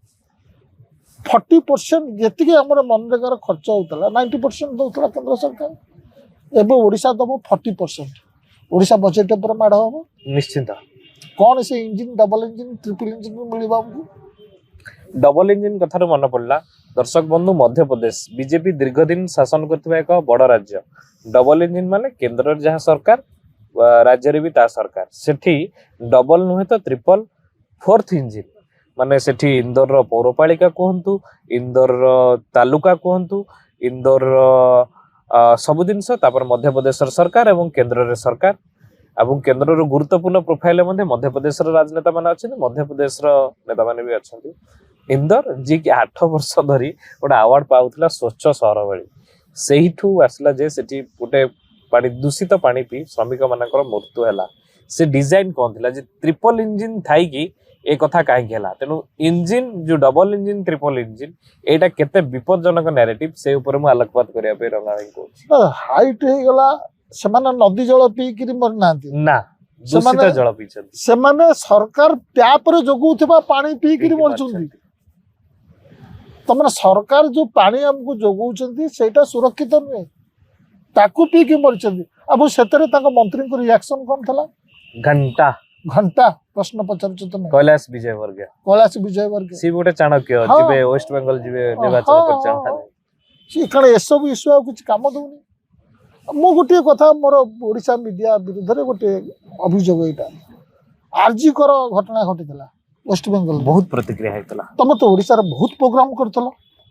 40% जेतिके हमर मनरेगा खर्च होतला 90% दोतला केंद्र सरकार एबे ओडिशा दब 40% ओडिशा बजेट पर माड हो निश्चित कौन से engine double engine triple engine मिलबा हमको डबल इंजन कथार मन पड़ला दर्शक बंधु मध्य प्रदेश बीजेपी दीर्घ दिन शासन करथिबा एक बड़ राज्य डबल इंजन माने केंद्र जहाँ सरकार राज्य रे भी ता सरकार सेठी डबल नुहे तो ट्रिपल फोर्थ इंजन माने सेठी इंदौर रो पौरपालिका कहंतु इंदौर रो तालुका कहंतु इंदौर रो सब जिनस तापर मध्य प्रदेश सरकार एवं केंद्र रे सरकार ଏବଂ କେନ୍ଦ୍ରର ଗୁରୁତ୍ୱପୂର୍ଣ୍ଣ ପ୍ରୋଫାଇଲ ମଧ୍ୟ ମଧ୍ୟପ୍ରଦେଶର ରାଜନେତା ମାନେ ଅଛନ୍ତି, ମଧ୍ୟପ୍ରଦେଶର ନେତା ମାନେ ବି ଅଛନ୍ତି। ଇନ୍ଦୋର ଯିଏକି 8 ବର୍ଷ ଧରି ଗୋଟେ ଆୱାର୍ଡ ପାଉଥିଲା ସ୍ୱଚ୍ଛ ସହର ଭଳି, ସେଇଠୁ ଆସିଲା ଯେ ସେଠି ଗୋଟେ ପାଣି ଦୂଷିତ ପାଣି ପିଇ ଶ୍ରମିକ ମାନଙ୍କର ମୃତ୍ୟୁ ହେଲା। ସେ ଡିଜାଇନ କଣ ଥିଲା ଯେ ଟ୍ରିପଲ ଇଞ୍ଜିନ ଥାଇକି ଏ କଥା କାହିଁକି ହେଲା? ତେଣୁ ଇଞ୍ଜିନ ଯୋଉ ଡବଲ ଇଞ୍ଜିନ ଟ୍ରିପଲ ଇଞ୍ଜିନ ଏଇଟା କେତେ ବିପଦଜନକ ନ୍ୟାରେଟିଭ, ସେ ଉପରେ ମୁଁ ଆଲୋକପାତ କରିବା ପାଇଁ ରଙ୍ଗା ଭାଇ କହୁଛି। ହାଇଟ୍ ହେଇଗଲା, ସେମାନେ ନଦୀ ଜଳ ପିଇକିରି ମରିନାହାନ୍ତି ନା, ଦୂଷିତ ଜଳ ପିଇଛନ୍ତି, ସେମାନେ ସରକାର ଟ୍ୟାପରେ ଯୋଗଉଥିବା ପାଣି ପିଇକିରି ମରିଛନ୍ତି। ତମାନେ ସରକାର ଯୋଉ ପାଣି ଆମକୁ ଯୋଗଉଛନ୍ତି ସେଇଟା ସୁରକ୍ଷିତ ନୁହେଁ, ତାକୁ ପିଇକି ମରିଛନ୍ତି। ଆଉ ସେଥିରେ ତାଙ୍କ ମନ୍ତ୍ରୀଙ୍କ ରିଆକ୍ସନ କଣ ଥିଲା? ଘଣ୍ଟା ପ୍ରଶ୍ନ ପଚାରୁଛ ତମେ। କୈଳାସ ବିଜୟ ବର୍ଗିଆ, ସେ ଗୋଟେ ଚାଣକ୍ୟ, ହଁ। ଯିବେ ୱେଷ୍ଟ ବେଙ୍ଗଲ ଯିବେ ନିର୍ବାଚନ ପରିଚାଳନା। କାରଣ ଏସବୁ ଇସ୍ୟୁ ଆଉ କିଛି କାମ ଦଉନି। ମୁଁ ଗୋଟିଏ କଥା, ମୋର ଓଡ଼ିଶା ମିଡିଆ ବିରୁଦ୍ଧରେ ଗୋଟିଏ ଅଭିଯୋଗ, ଏଇଟା ଆର୍ଜିକର ଘଟଣା ଘଟିଥିଲା ୱେଷ୍ଟବେଙ୍ଗଲ, ବହୁତ ପ୍ରତିକ୍ରିୟା ହେଇଥିଲା। ତମେ ତ ଓଡ଼ିଶାରେ ବହୁତ ପ୍ରୋଗ୍ରାମ କରିଥିଲ,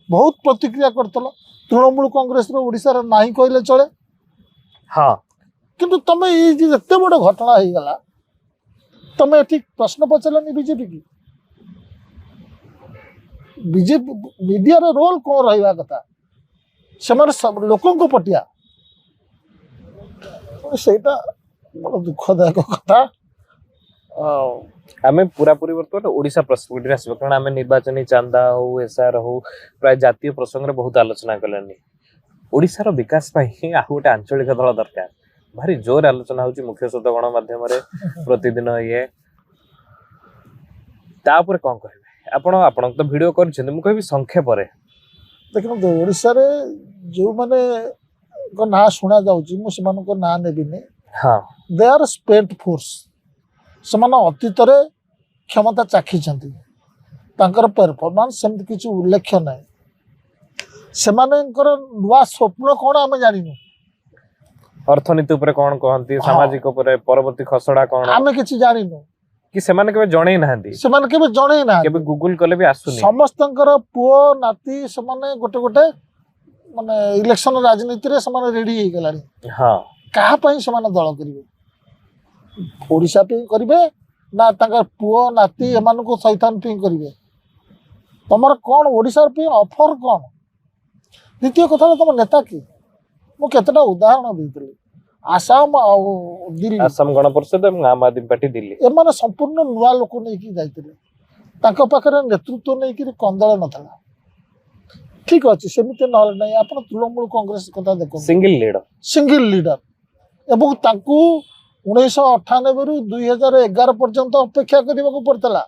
ବହୁତ ପ୍ରତିକ୍ରିୟା କରିଥିଲ, ତୃଣମୂଳ କଂଗ୍ରେସର ଓଡ଼ିଶାର ନାହିଁ କହିଲେ ଚଳେ। ହଁ, କିନ୍ତୁ ତମେ ଏଇ ଯେ ଏତେ ବଡ଼ ଘଟଣା ହେଇଗଲା, ତମେ ଏଠି ପ୍ରଶ୍ନ ପଚାରିଲନି ବିଜେପି କି? ବିଜେପି ମିଡିଆର ରୋଲ କଣ ରହିବା କଥା? ସେମାନେ ଲୋକଙ୍କ ପଟିଆ, ସେଇଟା ବଡ଼ ଦୁଃଖଦାୟକ କଥା। ଆମେ ପୁରାପୁରି ବର୍ତ୍ତମାନ ଓଡ଼ିଶା ପ୍ରସଙ୍ଗରେ ଆସିବା, କାରଣ ଆମେ ନିର୍ବାଚନୀ ଚାନ୍ଦା ହଉ, ଏସ୍ଆର୍ ହଉ, ପ୍ରାୟ ଜାତୀୟ ପ୍ରସଙ୍ଗରେ ବହୁତ ଆଲୋଚନା କଲେଣି। ଓଡ଼ିଶାର ବିକାଶ ପାଇଁ ଆଉ ଗୋଟେ ଆଞ୍ଚଳିକ ଦଳ ଦରକାର। ଭାରି ଜୋର ଆଲୋଚନା ହଉଛି ମୁଖ୍ୟ ସ୍ରୋତ ଗଣମାଧ୍ୟମରେ ପ୍ରତିଦିନ। ତା ଉପରେ କଣ କହିବେ ଆପଣ? ଆପଣଙ୍କ ତ ଭିଡିଓ କରିଛନ୍ତି, ମୁଁ କହିବି ସଂକ୍ଷେପରେ। ଦେଖନ୍ତୁ, ଓଡ଼ିଶାରେ ଯୋଉମାନଙ୍କ ନାଁ ଶୁଣା ଯାଉଛି, ମୁଁ ସେମାନଙ୍କ ନାଁ ନେବିନି। ହଁ, ଦେ ଆର୍ ସ୍ପେଣ୍ଟ ଫୋର୍ସ। ସେମାନେ ଅତୀତରେ କ୍ଷମତା ଚାଖିଛନ୍ତି, ତାଙ୍କର ପରଫର୍ମାନ୍ସ ସେମିତି କିଛି ଉଲ୍ଲେଖ ନାହିଁ। ସେମାନଙ୍କର ନୂଆ ସ୍ୱପ୍ନ କଣ ଆମେ ଜାଣିନୁ। ଅର୍ଥନୀତି ଉପରେ କଣ କହନ୍ତି, ସାମାଜିକ ଉପରେ ପରବର୍ତ୍ତୀ ଖସଡା କଣ ଆମେ କିଛି ଜାଣିନୁ, କି ସେମାନେ କେବେ ଜଣେଇ ନାହାନ୍ତି। ସେମାନେ କେବେ ଜଣେଇ ନାହାନ୍ତି, କେବେ ଗୁଗୁଲ କଲେ ବି ଆସୁନି। ସମସ୍ତଙ୍କର ପୁଅ ନାତି ସେମାନେ ଗୋଟେ ଗୋଟେ ମାନେ ଇଲେକ୍ସନ ରାଜନୀତିରେ ସେମାନେ ରେଡି ହେଇଗଲାଣି। ହଁ, କାହା ପାଇଁ ସେମାନେ ଦଳ କରିବେ? ଓଡ଼ିଶା ପାଇଁ କରିବେ ନା ତାଙ୍କର ପୁଅ ନାତି ଏମାନଙ୍କୁ ଥଇଥାନ ପାଇଁ କରିବେ? ତମର କଣ ଓଡ଼ିଶା ପାଇଁ ଅଫର କଣ? ଦ୍ୱିତୀୟ କଥା ହେଲା, ତମ ନେତା କିଏ? ମୁଁ କେତେଟା ଉଦାହରଣ ଦେଇଥିଲି, ଆସାମ ଆଉ ଦିଲ୍ଲୀ, ଆସାମ ଗଣପରିଷଦ ଏବଂ ଆମ୍ ଆଦମୀ ପାର୍ଟି ଦିଲ୍ଲୀ, ଏମାନେ ସମ୍ପୂର୍ଣ୍ଣ ନୂଆ ଲୋକ ନେଇକି ଯାଇଥିଲେ। ତାଙ୍କ ପାଖରେ ନେତୃତ୍ୱ ନେଇକିରି କନ୍ଦଳ ନଥିଲା। ଠିକ ଅଛି, ସେମିତି ନହେଲେ ନାହିଁ। ଆପଣ ତୃଣମୂଳ କଂଗ୍ରେସ କଥା ଦେଖନ୍ତୁ, ସିଙ୍ଗଲ ଲିଡର, ଏବଂ ତାଙ୍କୁ 1998ରୁ 2011 ପର୍ଯ୍ୟନ୍ତ ଅପେକ୍ଷା କରିବାକୁ ପଡିଥିଲା,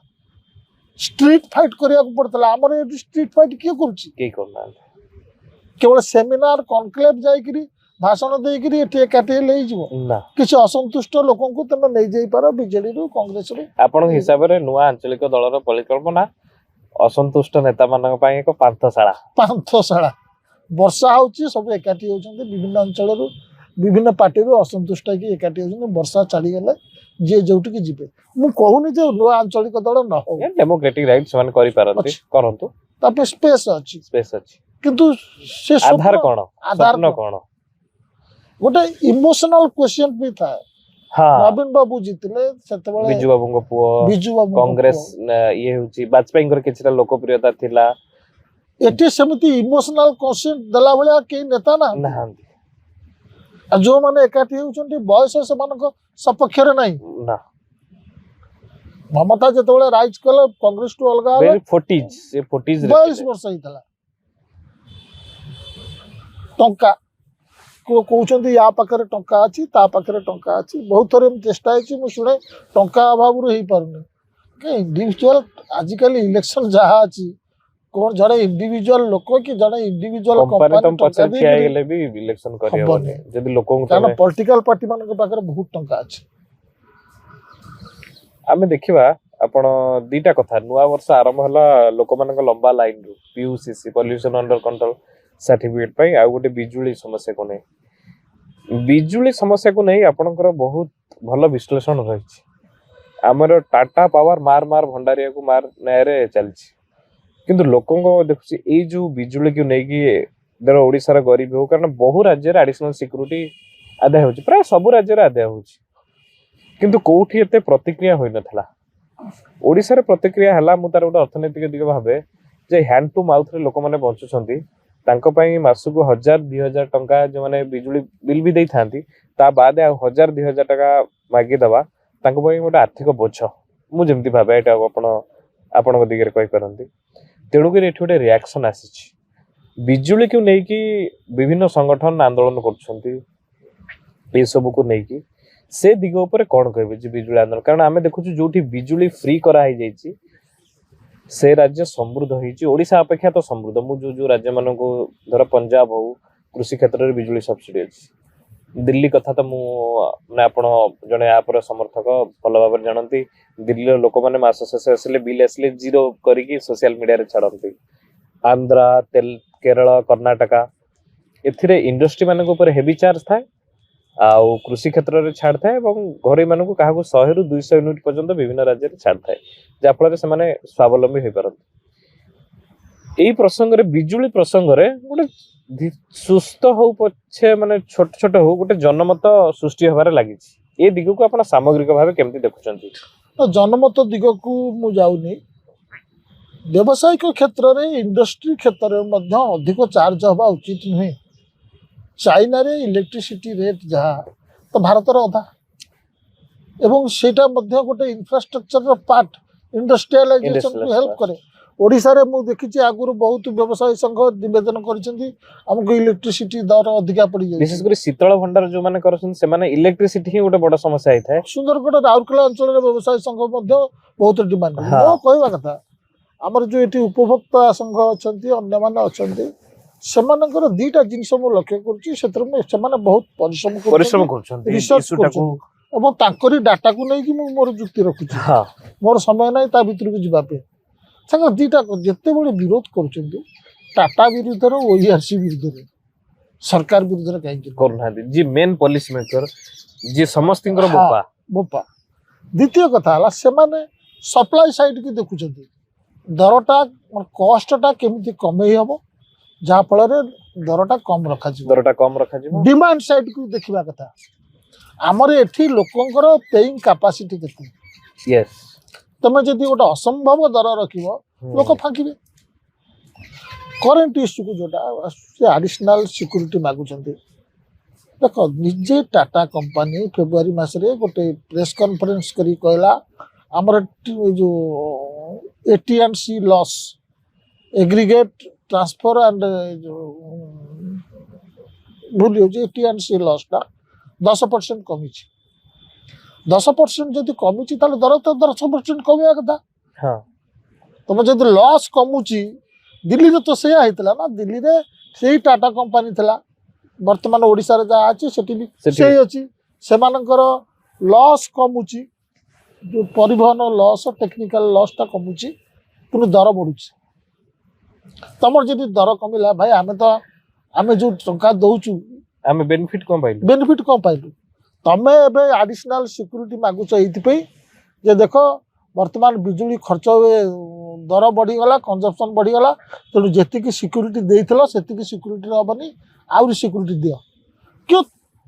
ଷ୍ଟ୍ରିଟ୍ ଫାଇଟ୍ କରିବାକୁ ପଡିଥିଲା। ଆମର ଏଠି ଷ୍ଟ୍ରିଟ୍ ଫାଇଟ୍ କିଏ କରୁଛି? କେହି କରୁନାହାନ୍ତି। କେବଳ ସେମିନାର କନକ୍ଲେଭ ଯାଇକିରି ଭାଷଣ ଦେଇକିରି ଏଠି ଏକାଠି ହେଲେ ହେଇଯିବ? କିଛି ଅସନ୍ତୁଷ୍ଟ ଲୋକଙ୍କୁ ତମେ ନେଇଯାଇପାର ବିଜେଡିରୁ, କଂଗ୍ରେସରୁ। ଆପଣଙ୍କ ହିସାବରେ ନୂଆ ଆଞ୍ଚଳିକ ଦଳର ପରିକଳ୍ପନା ଅସନ୍ତୁଷ୍ଟ ନେତା ମାନଙ୍କ ପାଇଁ ଏକ ପାନ୍ଥଶାଳା। ବର୍ଷା ହଉଛି, ସବୁ ଏକାଠି ହଉଛନ୍ତି ବିଭିନ୍ନ ଅଞ୍ଚଳରୁ, ବିଭିନ୍ନ ପାର୍ଟିରୁ ଅସନ୍ତୁଷ୍ଟ ହେଇକି ଏକାଠି ହଉଛନ୍ତି। ବର୍ଷା ଛାଡିଗଲେ ଯିଏ ଯୋଉଠିକି ଯିବେ। ମୁଁ କହୁନି ଯେ ନୂଆ ଆଞ୍ଚଳିକ ଦଳ ନ ହଉ, ଡେମୋକ୍ରାଟିକ ରାଇଟ୍ ସେମାନେ କରିପାରନ୍ତି, କରନ୍ତୁ, ତା ପାଇଁ ସ୍ପେସ୍ ଅଛି। କିନ୍ତୁ ସେ ଆଧାର କଣ, ସ୍ୱପ୍ନ କଣ? ଗୋଟେ ଇମୋସନାଲ କ୍ୱେଶ୍ଚନ ବି ଥାଏ। ନବୀନ ବାବୁ ଜିତିଲେ ସେତେବେଳେ, ବିଜୁ ବାବୁଙ୍କ ପୁଅ, କଂଗ୍ରେସ ଇଏ ହେଉଛି, ବାଜପେୟୀଙ୍କର କିଛିଟା ଲୋକପ୍ରିୟତା ଥିଲା। ଏଠି ସେମିତି ଇମୋସନାଲ କ୍ୱେଶ୍ଚନ ଦେଲା ଭଳିଆ କେହି ନେତା ନାହାନ୍ତି। ଆଉ ଯୋଉମାନେ ଏକାଠି ହେଉଛନ୍ତି, ବୟସ ସେମାନଙ୍କ ସପକ୍ଷରେ ନାହିଁ। ମମତା ଯେତେବେଳେ ରାଇଜ କଲେ କଂଗ୍ରେସ ଟୁ ଅଲଗା ହେଲେ 42 ବର୍ଷ ହେଇଥିଲା। ଟଙ୍କା କହୁଛନ୍ତି, ୟା ପାଖରେ ଟଙ୍କା ଅଛି, ତା ପାଖରେ ଟଙ୍କା ଅଛି। ବହୁତ ଥର ଏମିତି ଚେଷ୍ଟା ହେଇଛି, ମୁଁ ଶୁଣେ ଟଙ୍କା ଅଭାବରୁ ହେଇପାରୁନି। ଇଣ୍ଡିଭିଜୁଆଲ ଆଜିକାଲି ଇଲେକ୍ସନ ଯାହା ଅଛି, କଣ ଜଣେ ଇଣ୍ଡିଭିଜୁଆଲ ଲୋକ କି ଜଣେ ଇଣ୍ଡିଭିଜୁଆଲ କମ୍ପାନୀ କାରଣ ପଲିଟିକାଲ ପାର୍ଟି ମାନଙ୍କ ପାଖରେ ବହୁତ ଟଙ୍କା ଅଛି। ଆମେ ଦେଖିବା, ଆପଣ ଦିଟା କଥା, ନୂଆ ବର୍ଷ ଆରମ୍ଭ ହେଲା ଲୋକମାନଙ୍କ ଲମ୍ବା ଲାଇନରୁ PUCC pollution under control certificate ପାଇଁ, ଆଉ ଗୋଟେ ବିଜୁଳି ସମସ୍ୟାକୁ ନେଇ। ବିଜୁଳି ସମସ୍ୟାକୁ ନେଇ ଆପଣଙ୍କର ବହୁତ ଭଲ ବିଶ୍ଳେଷଣ ରହିଛି। ଆମର ଟାଟା ପାୱାର ମାର ଭଣ୍ଡାରିଆକୁ ମାର ନ୍ୟାୟରେ ଚାଲିଛି, କିନ୍ତୁ ଲୋକଙ୍କ ଦେଖୁଛି ଏଇ ଯୋଉ ବିଜୁଳିକୁ ନେଇକି ଧର ଓଡ଼ିଶାର ଗରିବ ହଉ, କାରଣ ବହୁ ରାଜ୍ୟରେ ଆଡିସନାଲ ସିକ୍ୟୁରିଟି ଆଦାୟ ହଉଛି, ପ୍ରାୟ ସବୁ ରାଜ୍ୟରେ ଆଦାୟ ହଉଛି। କିନ୍ତୁ କୋଉଠି ଏତେ ପ୍ରତିକ୍ରିୟା ହୋଇନଥିଲା। ଓଡ଼ିଶାରେ ପ୍ରତିକ୍ରିୟା ହେଲା। ମୁଁ ତାର ଗୋଟେ ଅର୍ଥନୈତିକ ଦିଗ ଭାବେ ଯେ ହ୍ୟାଣ୍ଡ ଟୁ ମାଉଥରେ ଲୋକମାନେ ବଞ୍ଚୁଛନ୍ତି, ତାଙ୍କ ପାଇଁ ମାସକୁ 1000-2000 ଟଙ୍କା ଯେଉଁମାନେ ବିଜୁଳି ବିଲ୍ ବି ଦେଇଥାନ୍ତି ତା ବାଦେ ଆଉ 1000-2000 ଟଙ୍କା ମାଗିଦେବା ତାଙ୍କ ପାଇଁ ଗୋଟେ ଆର୍ଥିକ ବୋଝ, ମୁଁ ଯେମିତି ଭାବେ। ଏଇଟା ଆପଣଙ୍କ ଦିଗରେ କହିପାରନ୍ତି। ତେଣୁକରି ଏଠି ଗୋଟେ ରିଆକ୍ସନ୍ ଆସିଛି। ବିଜୁଳିକୁ ନେଇକି ବିଭିନ୍ନ ସଂଗଠନ ଆନ୍ଦୋଳନ କରୁଛନ୍ତି ଏସବୁକୁ ନେଇକି। ସେ ଦିଗ ଉପରେ କ'ଣ କହିବେ ଯେ ବିଜୁଳି ଆନ୍ଦୋଳନ? କାରଣ ଆମେ ଦେଖୁଛୁ ଯୋଉଠି ବିଜୁଳି ଫ୍ରି କରାହେଇଯାଇଛି ସେ ରାଜ୍ୟ ସମୃଦ୍ଧ ହେଇଛି। ଓଡ଼ିଶା ଅପେକ୍ଷା ତ ସମୃଦ୍ଧ। ମୁଁ ଯୋଉ ରାଜ୍ୟମାନଙ୍କୁ ଧର ପଞ୍ଜାବ ହଉ କୃଷି କ୍ଷେତ୍ରରେ ବିଜୁଳି ସବସିଡି ଅଛି। ଦିଲ୍ଲୀ କଥା ତ ମୁଁ ମାନେ ଆପଣ ଜଣେ ଆପରେ ସମର୍ଥକ ଭଲ ଭାବରେ ଜାଣନ୍ତି। ଦିଲ୍ଲୀର ଲୋକମାନେ ମାସ ଶେଷ ଆସିଲେ ବିଲ୍ ଆସିଲେ 0 କରିକି ସୋସିଆଲ ମିଡିଆରେ ଛାଡ଼ନ୍ତି। ଆନ୍ଧ୍ରା, କେରଳ, କର୍ଣ୍ଣାଟକା ଏଥିରେ ଇଣ୍ଡଷ୍ଟ୍ରି ମାନଙ୍କ ଉପରେ ହେଭି ଚାର୍ଜ ଥାଏ, ଆଉ କୃଷି କ୍ଷେତ୍ରରେ ଛାଡ଼ ଥାଏ ଏବଂ ଘରୋଇ ମାନଙ୍କୁ କାହାକୁ 100ରୁ 200 ୟୁନିଟ୍ ପର୍ଯ୍ୟନ୍ତ ବିଭିନ୍ନ ରାଜ୍ୟରେ ଛାଡ଼ ଥାଏ, ଯାହାଫଳରେ ସେମାନେ ସ୍ୱାବଲମ୍ବୀ ହୋଇପାରନ୍ତି। ଏଇ ପ୍ରସଙ୍ଗରେ ବିଜୁଳି ପ୍ରସଙ୍ଗରେ ଗୋଟେ ସୁସ୍ଥ ହଉ ପଛେ ମାନେ ଛୋଟ ଛୋଟ ହଉ ଗୋଟେ ଜନମତ ସୃଷ୍ଟି ହେବାରେ ଲାଗିଛି। ଏ ଦିଗକୁ ଆପଣ ସାମଗ୍ରିକ ଭାବେ କେମିତି ଦେଖୁଛନ୍ତି? ଜନମତ ଦିଗକୁ ମୁଁ ଯାଉନି। ବ୍ୟବସାୟିକ କ୍ଷେତ୍ରରେ ଇଣ୍ଡଷ୍ଟ୍ରି କ୍ଷେତ୍ରରେ ମଧ୍ୟ ଅଧିକ ଚାର୍ଜ ହେବା ଉଚିତ ନୁହେଁ। ଚାଇନାରେ ଇଲେକ୍ଟ୍ରିସିଟି ରେଟ୍ ଯାହା ତ ଭାରତର ଅଧା, ଏବଂ ସେଇଟା ମଧ୍ୟ ଗୋଟେ ଇନଫ୍ରାଷ୍ଟ୍ରକ୍ଚରର ପାର୍ଟ, ଇଣ୍ଡଷ୍ଟ୍ରିଆଲାଇଜେସନକୁ ହେଲ୍ପ କରେ। ଓଡ଼ିଶାରେ ମୁଁ ଦେଖିଛି ଆଗରୁ ବହୁତ ବ୍ୟବସାୟୀ ସଂଘ ନିବେଦନ କରିଛନ୍ତି ଆମକୁ ଇଲେକ୍ଟ୍ରିସିଟି ଦର ଅଧିକା ପଡ଼ିଯାଉଛି। ବିଶେଷ କରି ଶୀତଳ ଭଣ୍ଡାର ଯୋଉମାନେ କରୁଛନ୍ତି ସେମାନେ ଇଲେକ୍ଟ୍ରିସିଟି ହିଁ ଗୋଟେ ବଡ଼ ସମସ୍ୟା ହେଇଥାଏ। ସୁନ୍ଦରଗଡ଼, ରାଉରକେଲା ଅଞ୍ଚଳରେ ବ୍ୟବସାୟୀ ସଂଘ ମଧ୍ୟ ବହୁତ ଡିମାଣ୍ଡ। ମୋ କହିବା କଥା ଆମର ଯୋଉ ଏଠି ଉପଭୋକ୍ତା ସଂଘ ଅଛନ୍ତି, ଅନ୍ୟମାନେ ଅଛନ୍ତି, ସେମାନଙ୍କର ଦିଟା ଜିନିଷ ମୁଁ ଲକ୍ଷ୍ୟ କରୁଛି। ସେଥିରେ ସେମାନେ ବହୁତ ପରିଶ୍ରମ କରୁଛନ୍ତି, ରିସର୍ଚ୍ଚ କରୁଛନ୍ତି ଏବଂ ତାଙ୍କରି ଡାଟାକୁ ନେଇକି ମୁଁ ମୋର ଯୁକ୍ତି ରଖୁଛି। ମୋର ସମୟ ନାହିଁ ତା ଭିତରକୁ ଯିବା ପାଇଁ। ତାଙ୍କର ଦିଟା ଯେତେବେଳେ ବିରୋଧ କରୁଛନ୍ତି ଟାଟା ବିରୁଦ୍ଧରେ, OERC ବିରୁଦ୍ଧରେ, ସରକାର ବିରୁଦ୍ଧରେ କାହିଁକି କରୁନାହାନ୍ତି? ଯିଏ ମେନ୍ ପଲିସି ମେକର, ଯିଏ ସମସ୍ତଙ୍କର ବୋପା। ଦ୍ୱିତୀୟ କଥା ହେଲା ସେମାନେ ସପ୍ଲାଇ ସାଇଡ୍କି ଦେଖୁଛନ୍ତି, ଦରଟା କଷ୍ଟଟା କେମିତି କମେଇ ହେବ ଯାହାଫଳରେ ଦରଟା କମ୍ ରଖାଯିବ। ଡିମାଣ୍ଡ ସାଇଡ୍କୁ ଦେଖିବା କଥା। ଆମର ଏଠି ଲୋକଙ୍କର ପେଇଂ କାପାସିଟି କେତେ? ତମେ ଯଦି ଗୋଟେ ଅସମ୍ଭବ ଦର ରଖିବ ଲୋକ ଫାଙ୍କିବେ। କରେଣ୍ଟ ଇସ୍ୟୁକୁ ଯୋଉଟା ସେ ଆଡିସନାଲ ସିକ୍ୟୁରିଟି ମାଗୁଛନ୍ତି। ଦେଖ ନିଜେ ଟାଟା କମ୍ପାନୀ ଫେବୃଆରୀ ମାସରେ ଗୋଟେ ପ୍ରେସ୍ କନଫରେନ୍ସ କରି କହିଲା ଆମର ଯୋଉ AT&C loss, aggregate transfer and ଭୁଲି ଯାଉଛି, AT&C ଲସ୍ଟା 10% କମିଛି। 10% ଯଦି କମିଛି ତାହେଲେ ଦର ତ 10% କମିବା କଥା। ତମେ ଯଦି ଲସ୍ କମୁଛି, ଦିଲ୍ଲୀରେ ତ ସେଇଆ ହେଇଥିଲା ନା। ଦିଲ୍ଲୀରେ ସେଇ ଟାଟା କମ୍ପାନୀ ଥିଲା, ବର୍ତ୍ତମାନ ଓଡ଼ିଶାରେ ଯାହା ଅଛି ସେଠି ବି ସେଇ ଅଛି। ସେମାନଙ୍କର ଲସ୍ କମୁଛି, ଯୋଉ ପରିବହନ ଲସ୍, ଟେକ୍ନିକାଲ ଲସ୍ଟା କମୁଛି, କିନ୍ତୁ ଦର ବଢ଼ୁଛି। ତମର ଯଦି ଦର କମିଲା, ଭାଇ ଆମେ ଯୋଉ ଟଙ୍କା ଦଉଛୁ ଆମେ ବେନିଫିଟ୍ କ'ଣ ପାଇଲୁ? ତମେ ଏବେ ଆଡିସନାଲ ସିକ୍ୟୁରିଟି ମାଗୁଛ ଏଇଥିପାଇଁ ଯେ ଦେଖ ବର୍ତ୍ତମାନ ବିଜୁଳି ଖର୍ଚ୍ଚ ଦର ବଢ଼ିଗଲା, କନଜମ୍ପସନ୍ ବଢ଼ିଗଲା, ତେଣୁ ଯେତିକି ସିକ୍ୟୁରିଟି ଦେଇଥିଲ ସେତିକି ସିକ୍ୟୁରିଟି ହେବନି, ଆହୁରି ସିକ୍ୟୁରିଟି ଦିଅ। କି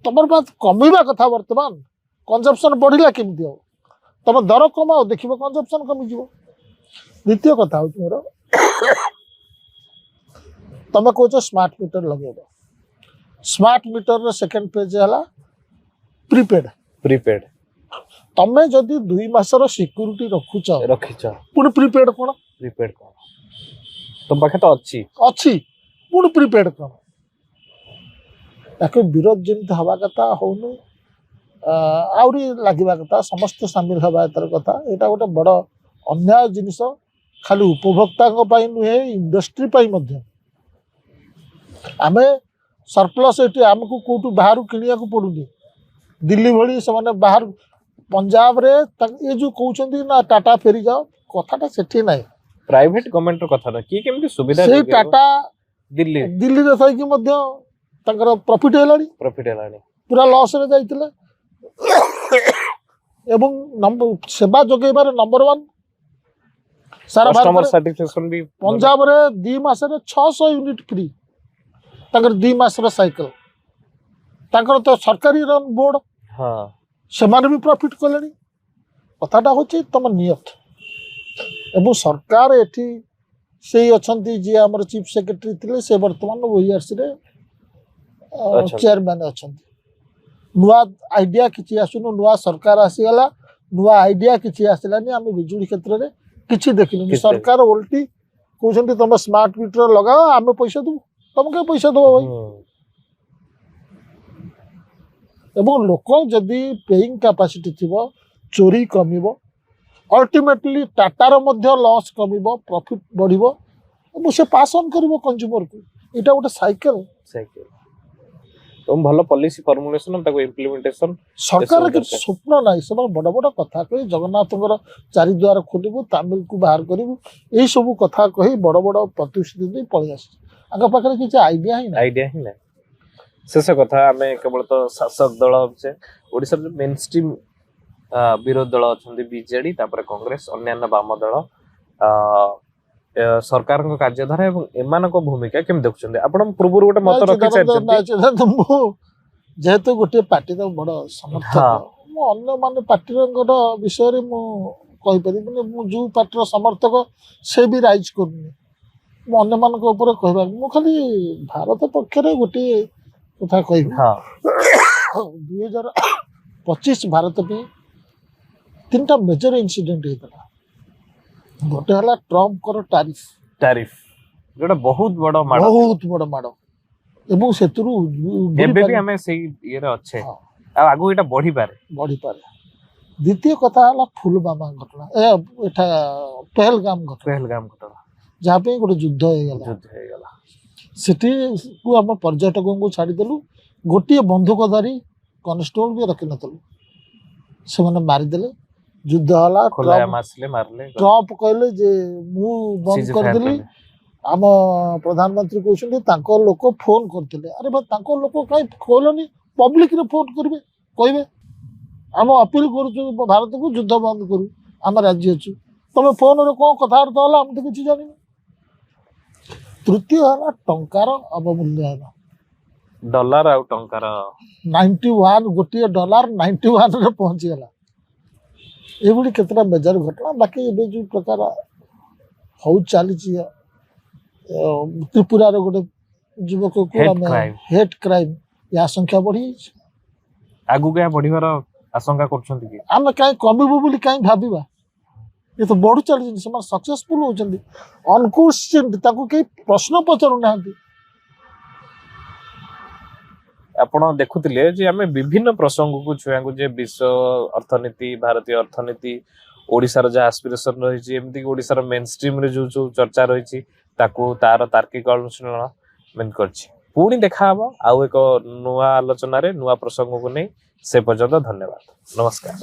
ତମର କମିବା କଥା, ବର୍ତ୍ତମାନ କନଜମ୍ପସନ୍ ବଢ଼ିଲା କେମିତି ହେବ? ତମେ ଦର କମାଅ, ଦେଖିବ କନଜମ୍ପସନ୍ କମିଯିବ। ଦ୍ୱିତୀୟ କଥା ହେଉଛି ମୋର, ତମେ କହୁଛ ସ୍ମାର୍ଟ ମିଟର ଲଗେଇବ। ସ୍ମାର୍ଟ ମିଟରର ସେକେଣ୍ଡ ଫେଜ୍ ହେଲା ପ୍ରିପେଡ୍। ତମେ ଯଦି 2 ମାସର ସିକ୍ୟୁରିଟି ରଖିଛ ପୁଣି ପ୍ରିପେଡ୍ କ'ଣ? ତମ ପାଖେ ତ ଅଛି ପୁଣି ପ୍ରିପେଡ୍ କ'ଣ? ତାକୁ ବିରୋଧ ଯେମିତି ହେବା କଥା ହଉନି, ଆହୁରି ଲାଗିବା କଥା, ସମସ୍ତେ ସାମିଲ ହେବା ଏଥର କଥା। ଏଇଟା ଗୋଟେ ବଡ଼ ଅନ୍ୟାୟ ଜିନିଷ, ଖାଲି ଉପଭୋକ୍ତାଙ୍କ ପାଇଁ ନୁହେଁ, ଇଣ୍ଡଷ୍ଟ୍ରି ପାଇଁ ମଧ୍ୟ। ଆମେ ସରପ୍ଲସ୍ ଏଠି ଆମକୁ କୋଉଠୁ ବାହାରୁ କିଣିବାକୁ ପଡ଼ୁନି। ଦିଲ୍ଲୀ ଭଳି ସେମାନେ ବାହାରୁ, ପଞ୍ଜାବରେ ଏ ଯୋଉ କହୁଛନ୍ତି ନା ଟାଟା ଫେରିଯାଅ, କଥାଟା ସେଠି ନାହିଁ। ପ୍ରାଇଭେଟ ଗଭର୍ଣ୍ଣମେଣ୍ଟର କଥା ନା, କିଏ କେମିତି ସୁବିଧା ସେଇ ଟାଟା ଦିଲ୍ଲୀରେ ଥାଇକି ମଧ୍ୟ ତାଙ୍କର ପ୍ରଫିଟ୍ ହେଲାଣି, ପୁରା ଲସ୍ରେ ଯାଇଥିଲେ। ଏବଂ ସେବା ଯୋଗେଇବାରେ ନମ୍ବର 1 ସାରା ଭାରତରେ। ପଞ୍ଜାବରେ 2 ମାସରେ 600 ୟୁନିଟ୍ ଫ୍ରି, ତାଙ୍କର 2 ମାସର ସାଇକେଲ। ତାଙ୍କର ତ ସରକାରୀ ରନ୍ ବୋର୍ଡ, ସେମାନେ ବି ପ୍ରଫିଟ୍ କଲେଣି। କଥାଟା ହେଉଛି ତମ ନିୟତ। ଏବଂ ସରକାର ଏଠି ସେଇ ଅଛନ୍ତି ଯିଏ ଆମର ଚିଫ୍ ସେକ୍ରେଟାରୀ ଥିଲେ, ସେ ବର୍ତ୍ତମାନ OERCରେ ଅଛନ୍ତି। ଚେୟାରମ୍ୟାନ୍ ଅଛନ୍ତି। ନୂଆ ଆଇଡ଼ିଆ କିଛି ଆସୁନି, ନୂଆ ସରକାର ଆସିଗଲା, ନୂଆ ଆଇଡ଼ିଆ କିଛି ଆସିଲାନି। ଆମେ ବିଜୁଳି କ୍ଷେତ୍ରରେ କିଛି ଦେଖିଲୁନି। କିଛି ସରକାର ଓଲଟି କହୁଛନ୍ତି ତମେ ସ୍ମାର୍ଟ ମିଟର ଲଗାଅ, ଆମେ ପଇସା ଦେବୁ। ତମେ କାହିଁ ପଇସା ଦେବ ଭାଇ? ଏବଂ ଲୋକ ଯଦି ପେଇଂ କାପାସିଟି ଥିବ, ଚୋରି କମିବ, ଅଲ୍ଟିମେଟଲି ଟାଟାର ମଧ୍ୟ ଲସ୍ କମିବ, ପ୍ରଫିଟ୍ ବଢ଼ିବ ଏବଂ ସେ ପାସ୍ ଅନ୍ କରିବ କନଜ୍ୟୁମରକୁ। ଏଇଟା ଗୋଟେ ସାଇକେଲ। ଭଲ ପଲିସି ଫର୍ମୁଲେସନ, ତାକୁ ଇମ୍ପ୍ଲିମେଣ୍ଟେସନ ସରକାର ଏସବୁ କିଛି ଦରକାର। ସ୍ୱପ୍ନ ନାହିଁ। ସେମାନେ ବଡ଼ ବଡ଼ କଥା କହି ଜଗନ୍ନାଥଙ୍କର ଚାରିଦ୍ୱାର ଖୋଲିବୁ, ତାମିଲକୁ ବାହାର କରିବୁ, ଏଇସବୁ କଥା କହି ବଡ଼ ବଡ଼ ପ୍ରତିଶ୍ରୁତି ଦେଇ ପଳେଇ ଆସିଛି। ଆଙ୍କ ପାଖରେ କିଛି ଆଇଡ଼ିଆ ହିଁ ନାହିଁ। ଆଇଡିଆ ହିଁ ନାହିଁ। ଶେଷ କଥା, ଆମେ କେବଳ ତ ଶାସକ ଦଳ ଯେ ଓଡ଼ିଶାର ଯୋଉ ମେନ୍ ଷ୍ଟ୍ରିମ୍ ବିରୋଧୀ ଦଳ ଅଛନ୍ତି, ବିଜେଡି, ତାପରେ କଂଗ୍ରେସ, ଅନ୍ୟାନ୍ୟ ବାମ ଦଳ, ସରକାରଙ୍କ କାର୍ଯ୍ୟଧାରା ଏବଂ ଏମାନଙ୍କ ଭୂମିକା କେମିତି ଦେଖୁଛନ୍ତି? ଆପଣ ପୂର୍ବରୁ ଗୋଟେ ମତ ରଖି ସାରିଛନ୍ତି। ମୁଁ ଯେହେତୁ ଗୋଟିଏ ପାର୍ଟିର ବଡ଼ ସମର୍ଥକ, ମୁଁ ଅନ୍ୟମାନେ ପାର୍ଟିର ବିଷୟରେ ମୁଁ କହିପାରିବିନି। ମୁଁ ଯେଉଁ ପାର୍ଟିର ସମର୍ଥକ ସେ ବି ରାଇଜ୍ କରୁନି, ମୁଁ ଅନ୍ୟମାନଙ୍କ ଉପରେ କହିବା। ମୁଁ ଖାଲି ଭାରତ ପକ୍ଷରେ ଗୋଟିଏ କଥା କହିବି। 2025 ଭାରତ ପାଇଁ 3ଟା ମେଜର ଇନସିଡେଣ୍ଟ ହେଇଥିଲା। ଗୋଟେ ହେଲା ଟ୍ରମ୍ପଙ୍କର ଟାରିଫ, ଯୋଉଟା ବହୁତ ବଡ ମାଡ, ବହୁତ ବଡ଼ ମାଡ଼ ଏବଂ ସେଥିରୁ ଏବେ ବି ଆମେ ସେଇ ଇଏରେ ଅଛେ, ହଁ। ଆଉ ଆଗକୁ ଏଇଟା ବଢିପାରେ। ଦ୍ୱିତୀୟ କଥା ହେଲା ଫୁଲବାମା ଘଟଣା, ଏଟା ପେହେଲଗାମ ଘଟଣା, ଯାହା ପାଇଁ ଗୋଟେ ଯୁଦ୍ଧ ହେଇଗଲା। ସେଠିକୁ ଆମ ପର୍ଯ୍ୟଟକଙ୍କୁ ଛାଡ଼ିଦେଲୁ, ଗୋଟିଏ ବନ୍ଧୁକଧାରୀ କନେଷ୍ଟବଳ ବି ରଖିନଥିଲୁ, ସେମାନେ ମାରିଦେଲେ, ଯୁଦ୍ଧ ହେଲା। ଟ୍ରମ୍ପ କହିଲେ ଯେ ମୁଁ ବନ୍ଦ କରିଦେଲି। ଆମ ପ୍ରଧାନମନ୍ତ୍ରୀ କହୁଛନ୍ତି ତାଙ୍କ ଲୋକ ଫୋନ କରିଥିଲେ। ଆରେ ଭାଇ, ତାଙ୍କ ଲୋକ କାହିଁ କହିଲନି? ପବ୍ଲିକରେ ଫୋନ କରିବେ, କହିବେ ଆମେ ଅପିଲ କରୁଛୁ ଭାରତକୁ ଯୁଦ୍ଧ ବନ୍ଦ କରୁ, ଆମେ ରାଜି ଅଛୁ। ତମେ ଫୋନରେ କ'ଣ କଥାବାର୍ତ୍ତା ହେଲା ଆମେ ତ କିଛି ଜାଣିନୁ। ତୃତୀୟ ହେଲା ଟଙ୍କାର ଅବମୂଲ୍ୟାୟନ, ଡଲାର ଆଉ ଟଙ୍କାର 91, ଗୋଟିଏ ଡଲାର 91ରେ ପହଞ୍ଚିଗଲା। ଏଭଳି କେତେଟା ମେଜର ଘଟଣା। ବାକି ଏବେ ଯେଉଁ ପ୍ରକାର ହଉ ଚାଲିଛି, ତ୍ରିପୁରାର ଗୋଟେ ଯୁବକକୁ ଆମେ ହେଟ୍ କ୍ରାଇମ୍, ଏହା ସଂଖ୍ୟା ବଢ଼ିଯାଇଛି। ଆଗକୁ ଏହା ବଢିବାର ଆଶଙ୍କା କରୁଛନ୍ତି କି? ଆମେ କାହିଁ କମିବୁ ବୋଲି କାହିଁ ଭାବିବା? ଏ ତ ବଢ଼ି ଚାଲିଛନ୍ତି, ସେମାନେ ସକ୍ସେସଫୁଲ ହଉଛନ୍ତି, ଅନକ୍ୱେଶ୍ଚେନ୍ଡ, ତାଙ୍କୁ କେହି ପ୍ରଶ୍ନ ପଚାରୁନାହାନ୍ତି। ଆପଣ ଦେଖୁଥିଲେ ଯେ ଆମେ ବିଭିନ୍ନ ପ୍ରସଙ୍ଗକୁ ଛୁଆଙ୍କୁ, ଯେ ବିଶ୍ୱ ଅର୍ଥନୀତି, ଭାରତୀୟ ଅର୍ଥନୀତି, ଓଡ଼ିଶାର ଯାହା ଆସ୍ପିରେସନ ରହିଛି, ଏମିତିକି ଓଡ଼ିଶାର ମେନ୍ ଷ୍ଟ୍ରିମ୍ରେ ଯୋଉ ଚର୍ଚ୍ଚା ରହିଛି, ତାକୁ ତାର ତାର୍କିକ ଅନୁଶୀଳନ କରିଛି। ପୁଣି ଦେଖାହବ ଆଉ ଏକ ନୂଆ ଆଲୋଚନାରେ, ନୂଆ ପ୍ରସଙ୍ଗକୁ ନେଇ। ସେ ପର୍ଯ୍ୟନ୍ତ ଧନ୍ୟବାଦ, ନମସ୍କାର।